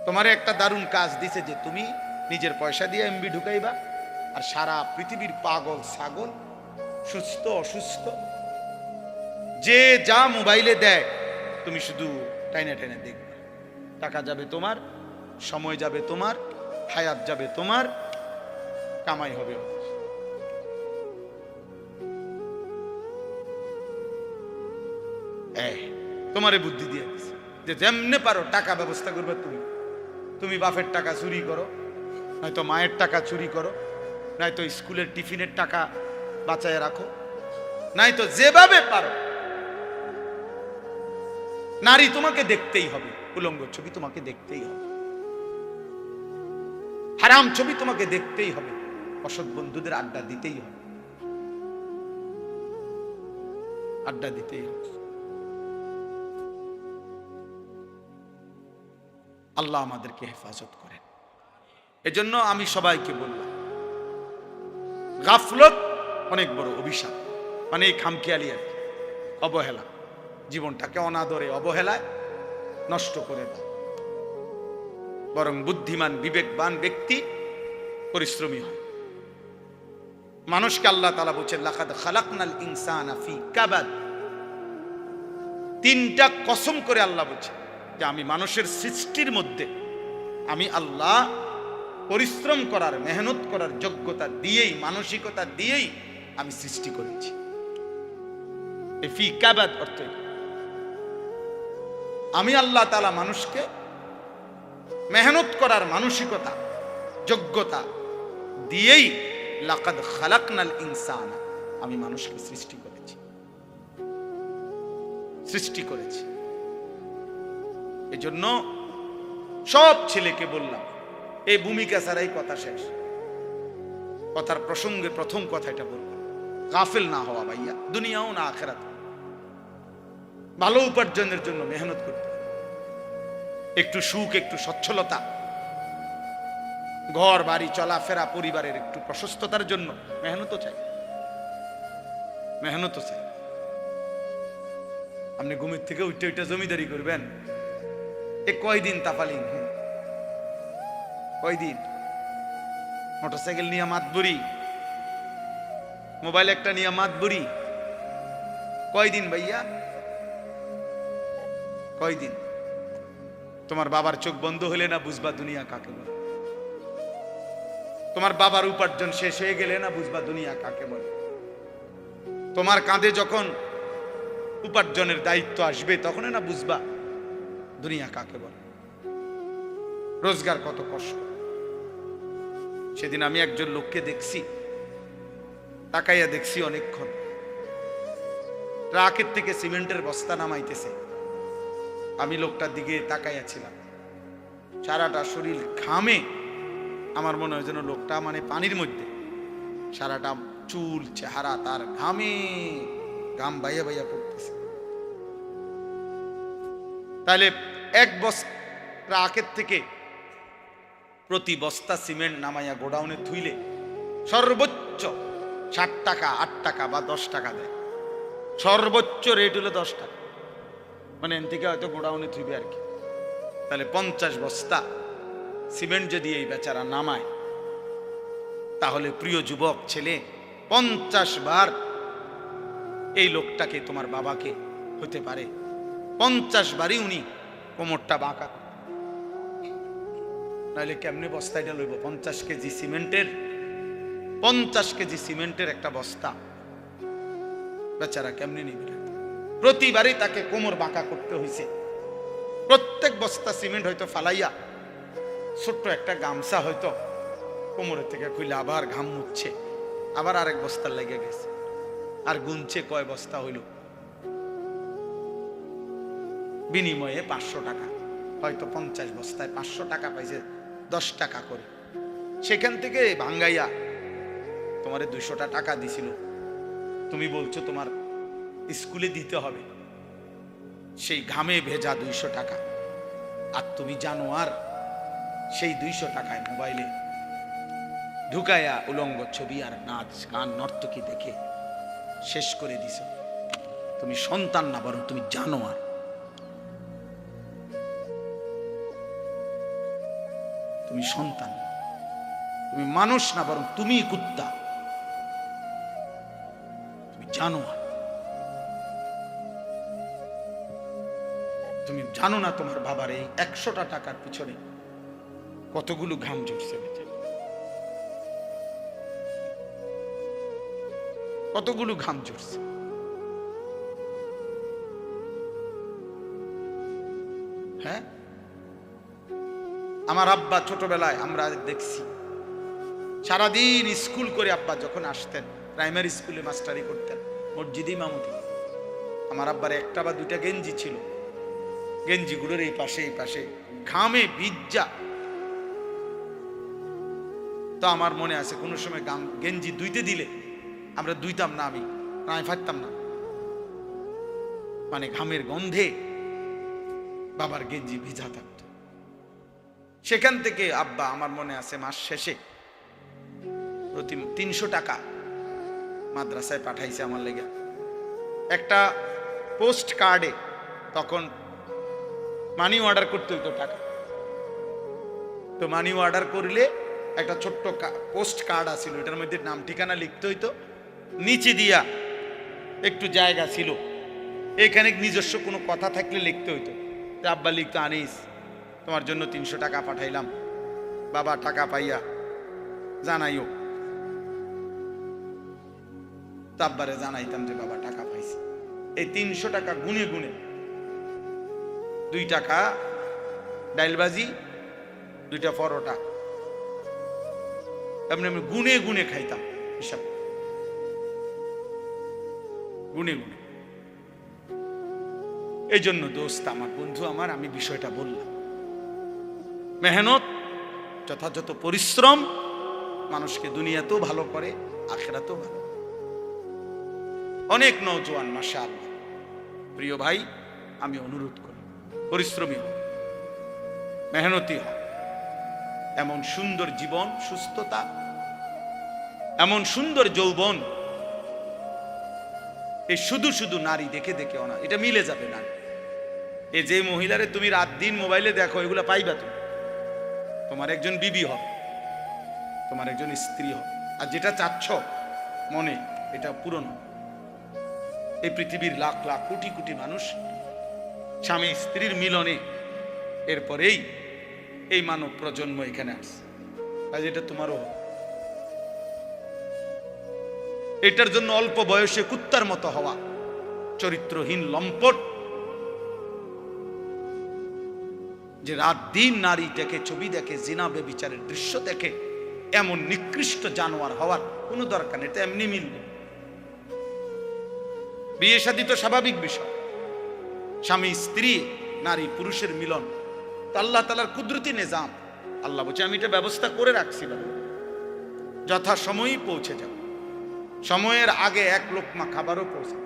Speaker 1: তোমারে একটা দারুণ কাজ দিছে যে তুমি নিজের পয়সা দিয়ে এমবি ঢুকাইবা, আর সারা পৃথিবীর পাগল ছাগল, সুস্থ অসুস্থ, যে যা মোবাইলে দেয় তুমি শুধু টাইনে টাইনে দেখবে। টাকা যাবে তোমার, সময় যাবে তোমার, হায়াত যাবে তোমার, কামাই হবে। তোমারে বুদ্ধি দিয়ে দিছে যে যেমনে পারো টাকা ব্যবস্থা করবে তুমি বাপের টাকা চুরি করো, নয়তো মায়ের টাকা চুরি করো, নয়তো স্কুলের টিফিনের টাকা বাঁচায় রাখো, নয়তো যেভাবে পারো নারী তোমাকে দেখতেই হবে, উলঙ্গ ছবি তোমাকে দেখতেই হবে, হারাম ছবি তোমাকে দেখতেই হবে, অসৎ বন্ধুদের আড্ডা দিতেই হবে, আড্ডা দিতেই হবে। আল্লাহ আমাদেরকে হেফাজত করেন। এজন্য আমি সবাইকে বললাম, গাফলত অনেক বড় অভিশাপ, মানে খামখেয়ালি আর কি, অবহেলা, জীবনটাকে অনাদরে অবহেলায় নষ্ট করে দাও। বরং বুদ্ধিমান বিবেকবান ব্যক্তি পরিশ্রমী হয়। মানুষকে আল্লাহ তাআলা বলেছেন, লাকাদ খালাকনাল ইনসানা ফি কাবাদ। 3টা কসম করে আল্লাহ বলছেন যে আমি মানুষের সৃষ্টির মধ্যে আমি আল্লাহ পরিশ্রম করার, মেহনত করার যোগ্যতা দিয়েই, মানসিকতা দিয়েই আমি সৃষ্টি করেছি। এই ফি কাবাদ অর্থ আমি আল্লাহ তাআলা মানুষকে মেহনত করার মানসিকতা, যোগ্যতা দিয়েই লাকাদ খালাকনাল ইনসানা, আমি মানুষকে সৃষ্টি করেছি। এজন্য সব ছেলেকে বললাম, এই ভূমিকা ছাড়াই কথা শেষ, কথার প্রসঙ্গে প্রথম কথা এটা বললাম, গাফেল না হওয়া ভাইয়া, দুনিয়াও না আখিরাত। ভালো উপার্জনের জন্য মেহনত করতে, একটু সুখ, একটু সচ্ছলতা, ঘর বাড়ি চলাফেরা, পরিবারের একটু প্রশস্ততার জন্য মেহনতও চাই। আপনি ঘুমের থেকে উঠে জমিদারি করবেন, এ কয়দিন তাফালিং, কয়দিন মোটরসাইকেল নিয়ে মাতবুরি, মোবাইল একটা নিয়ে মাতবুরি, কয়দিন ভাইয়া, কয়দিন? তোমার বাবার চোখ বন্ধ হলে না বুঝবা দুনিয়া কাকে বলে, তোমার বাবার উপার্জন শেষ হয়ে গেলে না বুঝবা দুনিয়া কাকে বলে, তোমার কাঁধে যখন উপার্জনের দায়িত্ব আসবে তখন না বুঝবা দুনিয়া কাকে বলে, রোজগার কত কষ্ট। সেদিন আমি একজন লোককে দেখছি, তাকাইয়া দেখছি অনেকক্ষণ, ট্রাকের থেকে সিমেন্টের বস্তা নামাইতেছে, আমি লোকটার দিকে তাকাইয়া ছিলাম, সারাটা শরীর ঘামে, আমার মনে হয় যেন লোকটা মানে পানির মধ্যে, সারাটা চুল চেহারা তার ঘামে, ঘাম বাইয়া বাইয়া পড়তেছে। তাহলে এক বস্তা আগের থেকে প্রতি বস্তা সিমেন্ট নামাইয়া গোডাউনে থুইলে সর্বোচ্চ 60 টাকা, 8 টাকা বা 10 টাকা দেয়। সর্বোচ্চ রেট হলো 10 টাকা, মানে এন থেকে হয়তো গোডাউনে থুইবে আর কি। তাহলে 50 বস্তা সিমেন্ট যদি এই বেচারা নামায়, তাহলে প্রিয় যুবক ছেলে 50 বার এই লোকটাকে, তোমার বাবাকে হতে পারে 50 বারই উনি কোমরটা বাঁকা। নাহলে কেমনে বস্তাটা লইব? 50 কেজি সিমেন্টের, 50 কেজি সিমেন্টের একটা বস্তা বেচারা কেমনে নিবে? প্রতিবারই তাকে কোমর বাঁকা করতে হয়েছে। প্রত্যেক বস্তা সিমেন্ট হয়তো ফালাইয়া ছোট্ট একটা গামছা হয়তো কোমরের থেকে খুলে আবার ঘাম মুছছে, আবার আরেক বস্তার লেগে গেছে, আর গুনছে কয় বস্তা হইল। বিনিময়ে 500 টাকা, হয়তো 50 বস্তায় 500 টাকা পাইছে, 10 টাকা করে। সেখান থেকে ভাঙ্গাইয়া তোমারে 200 টাকা দিছিল, তুমি বলছো তোমার স্কুলে দিতে হবে, সেই ঘামে ভেজা 200 টাকা। আর তুমি জানো আর সেই 200 টাকায় মোবাইলে ঢুকাইয়া উলঙ্গ ছবি আর নাচ গান নর্তকী দেখে শেষ করে দিছ। তুমি সন্তান না, বরং তুমি জানো আর। তুমি সন্তান, তুমি মানুষ না, বরং তুমি কুত্তা, তুমি জানো আর। তুমি জানো না তোমার বাবার এই 100টা টাকার পিছনে কতগুলো ঘাম ঝরছে, কতগুলো ঘাম ঝরছে। হ্যাঁ, আমার আব্বা ছোটবেলায় আমরা দেখছি সারাদিন স্কুল করে আব্বা যখন আসতেন, প্রাইমারি স্কুলে মাস্টারি করতেন, মসজিদে ইমামতি। আমার আব্বার একটা বা দুইটা গেঞ্জি ছিল, গেঞ্জিগুলোর এই পাশে এই পাশে ঘামে ভিজা। তো আমার মনে আছে কোনো সময় গেঞ্জি ধুইতে দিলে আমরা ধুইতাম না, আমি ফাটতাম না, মানে ঘামের গন্ধে বাবার গেঞ্জি ভিজা থাকতো। সেখান থেকে আব্বা, আমার মনে আছে, মাস শেষে প্রতি 300 টাকা মাদ্রাসায় পাঠাইছে আমার লেগে। একটা পোস্ট কার্ডে তখন মানি অর্ডার করতে হইতো টাকা, তো মানি অর্ডার করলে একটা ছোট্ট পোস্ট কার্ড আছিল, এটার মধ্যে নাম ঠিকানা লিখতে হইতো, নিচে দিয়া একটু জায়গা ছিল, এখানে নিজস্ব কোনো কথা থাকলে লিখতে হইতো। তো আব্বা লিখতো, আনিস তোমার জন্য 300 টাকা পাঠাইলাম, বাবা টাকা পাইয়া জানাইও। তো আব্বারে জানাইতাম যে বাবা টাকা পাইছে। এই 300 টাকা গুনে গুনে 2 টাকা ডাইলবাজি, 2টা পরোটা, এমনি আমি গুনে গুনে খাইতাম, হিসাব গুনে গুনে। এই জন্য দোস্ত আমার, বন্ধু আমার, আমি বিষয়টা বললাম, মেহনত, যথাযথ পরিশ্রম মানুষকে দুনিয়াতেও ভালো করে, আখিরাতেও ভালো। অনেক নওজোয়ান মাশাআল্লাহ, প্রিয় ভাই, আমি অনুরোধ করি পরিশ্রমী হোক, মেহনতি হোক। এমন সুন্দর জীবন, সুস্থতা, এমন সুন্দর যৌবন, এই শুধু শুধু নারী দেখে দেখে না, এটা মিলে যাবে না। এই যে মহিলারে তুমি রাত দিন মোবাইলে দেখো, এগুলা পাইবা তুমি, তোমার একজন বিবি হবে, তোমার একজন স্ত্রী হবে। আর যেটা চাচ্ছ মনে, এটা পূরণ হবে। এই পৃথিবীর লাখ লাখ কোটি কোটি মানুষ স্বামী স্ত্রীর মিলনে এরপরেই এই মানব প্রজন্ম এখানে আসছে। আজ এটা তোমারও হবে। এটার জন্য অল্প বয়সে কুত্তার মতো হওয়া, চরিত্রহীন লম্পট, যে রাত দিন নারী দেখে, ছবি দেখে, জিনা বেবিচারের দৃশ্য দেখে, এমন নিকৃষ্ট জানোয়ার হওয়ার কোনো দরকার নেই। এটা এমনি মিলবে। বিয়ে শাদী তো স্বাভাবিক বিষয়, স্বামী স্ত্রী, নারী পুরুষের মিলন, তো আল্লাহ তাআলার কুদরতি নিজাম। আল্লাহ বলছে আমি এটা ব্যবস্থা করে রাখছি, যথা সময়ই পৌঁছে যাবে, সময়ের আগে এক লোকমা খাবারও পৌঁছে।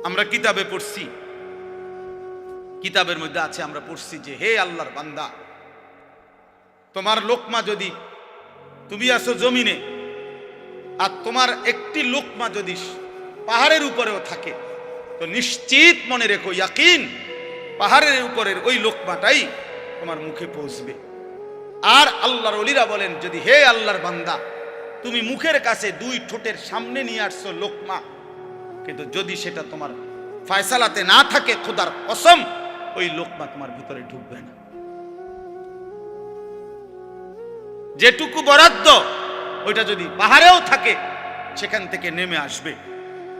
Speaker 1: আমরা কিতাবে পড়ছি কিতাবের মধ্যে আছে, আমরা পড়ছি যে হে আল্লাহর বান্দা, তোমার লোকমা যদি, তুমি আসো জমিনে আর তোমার একটি লোকমা যদি পাহাড়ের উপরেও থাকে, তো নিশ্চিত মনে রেখো, ইয়াকিন, পাহাড়ের উপরের ওই লোকমাটাই তোমার মুখে পৌঁছবে। আর আল্লাহর ওলিরা বলেন, যদি হে আল্লাহর বান্দা, তুমি মুখের কাছে দুই ঠোঁটের সামনে নিয়ে আসছো লোকমা, কিন্তু যদি সেটা তোমার ফয়সালাতে না থাকে, খোদার কসম ওই লোকমা তোমার ভিতরে ঢুকবে না। যেটুকু বরাদ্দ ওইটা যদি পাহাড়েও থাকে সেখান থেকে নেমে আসবে,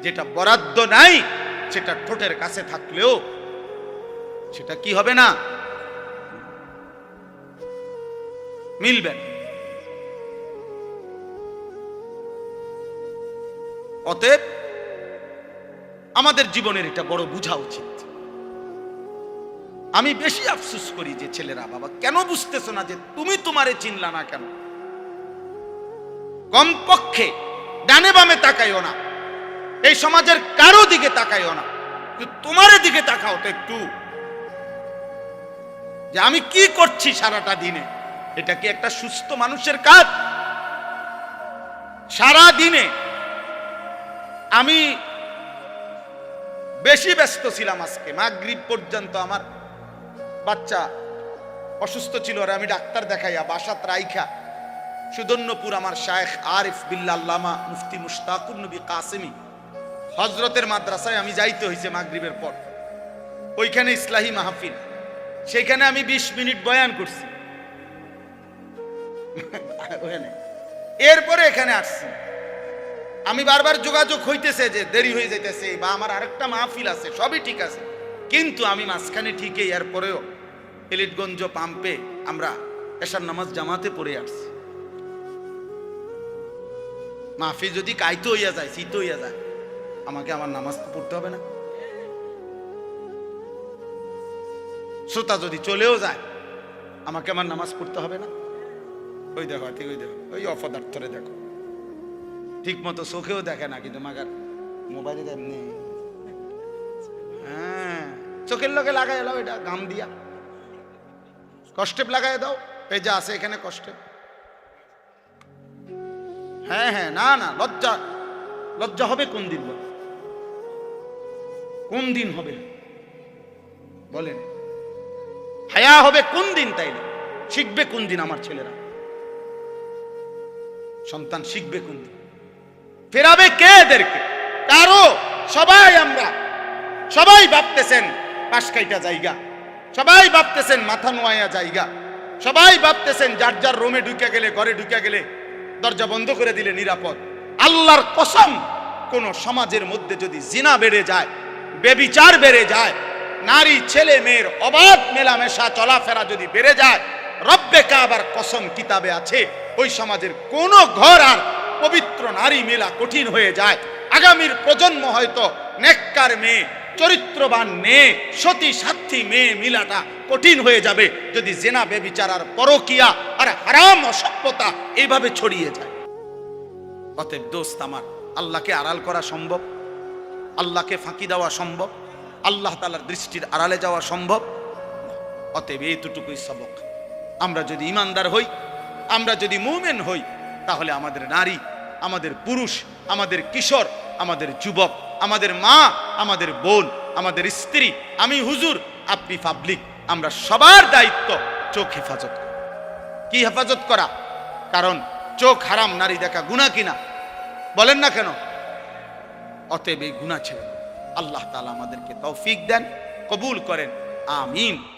Speaker 1: যেটা বরাদ্দ নাই সেটা ঠোঁটের কাছে থাকলেও সেটা কি হবে না, মিলবে। অতএব আমাদের জীবনের এটা বড় বোঝা উচিত। আমি বেশি আফসোস করি যে ছেলেরা, বাবা কেন বুঝতেছো না যে তুমি তোমারে চিনলা না কেন? কমপক্ষে ডানে বামে তাকাইও না, এই সমাজের কারো দিকে তাকাইও না, তোমার দিকে তাকাও তো একটু, যে আমি কি করছি সারাটা দিনে। এটা কি একটা সুস্থ মানুষের কাজ? সারা দিনে আমি বেশি ব্যস্ত ছিলাম। আজকে মাগরিব পর্যন্ত আমার বাচ্চা অসুস্থ ছিল, আর আমি ডাক্তার দেখাইয়া বাসাত রাইখা সুদন্যপুর আমার শায়েখ আরিফ বিল্লাহ আল্লামা মুফতি মুশতাকুর নবী কাসেমি হযরতের মাদ্রাসায় আমি যাইতে হয়েছে মাগরিবের পর। ওইখানে ইসলাহি মাহফিল, সেখানে আমি 20 মিনিট বয়ান করছি। এরপরে এখানে আসছি। আমি বারবার যোগাযোগ হইতেছে যে দেরি হয়ে যাইতেছে, বা আমার আরেকটা মাহফিল আছে, সবই ঠিক আছে, কিন্তু আমি মাঝখানে ঠিকই এরপরেও এলিটগঞ্জ পাম্পে আমরা এশার নামাজ জামাতে পড়ে আসছি। মাহফিল যদি কাইতে হইয়া যায়, শীত হইয়া যায়, আমাকে আমার নামাজ পড়তে হবে না? শ্রোতা যদি চলেও যায়, আমাকে আমার নামাজ পড়তে হবে না? ওই দেখো, ঠিক ওই দেখো, ওই অপদার্থরে দেখো, ঠিক মতো চোখেও দেখে না, কিন্তু মাগার মোবাইলে এমনি, হ্যাঁ, চোখের লগে লাগাই এলাও, এটা গাম দিয়া কষ্টেপ লাগাই দাও, এই যে আছে এখানে কষ্টেপ। হ্যাঁ হ্যাঁ, না না, লজ্জা, লজ্জা হবে কোন দিন? কোন দিন হবে বলেন? হায়া হবে কোন দিন? তাইলে শিখবে কোন দিন আমার ছেলেরা? সন্তান শিখবে কোন দিন? ফেরাবে কে এদেরকে? কারো। সবাই আমরা সবাই ভাবতেছেন পাশ কাইটা জায়গা, সবাই ভাবতেছেন মাথা নোয়া জায়গা, সবাই ভাবতেছেন যার যার রুমে ঢুকে গেলে, ঘরে ঢুকে গেলে দরজা বন্ধ করে দিলে নিরাপদ। আল্লাহর কসম, কোন সমাজের মধ্যে যদি জিনা বেড়ে যায়, বেবিচার বেড়ে যায়, নারী ছেলে মেয়ের অবাধ মেলামেশা চলাফেরা যদি বেড়ে যায়, রব্বে কাবার কসম কিতাবে আছে, ওই সমাজের কোন ঘর আর পবিত্র নারী মেলা কঠিন হয়ে যায়। আগামীর প্রজন্ম হয়তো নেককার মেয়ে, চরিত্রবান মেয়ে, সতী সাথী মেয়ে মিলাটা কঠিন হয়ে যাবে যদি জেনা বেবিচার আর পরকিয়া আর হারাম অসভ্যতা এইভাবে ছড়িয়ে যায়। অতএব দোস্ত আমার, আল্লাহকে আড়াল করা সম্ভব? আল্লাহকে ফাঁকি দেওয়া সম্ভব? আল্লাহ তাআলার দৃষ্টির আড়ালে যাওয়া সম্ভব? অতএব এইটুকুই সবক। আমরা যদি ইমানদার হই, আমরা যদি মুমিন হই, তাহলে আমাদের নারী, আমাদের পুরুষ, আমাদের কিশোর, আমাদের যুবক, আমাদের মা, আমাদের বোন, আমাদের স্ত্রী, আমি হুজুর, আপনি পাবলিক, আমরা সবার দায়িত্ব চোখ হেফাজত করা। কি হেফাজত করা? কারণ চোখ হারাম নারী দেখা গুনাহ কিনা? বলেন না কেন? অতএব এই গুনাহ ছেড়ে আল্লাহ তাআলা আমাদেরকে তৌফিক দেন, কবুল করেন, আমিন।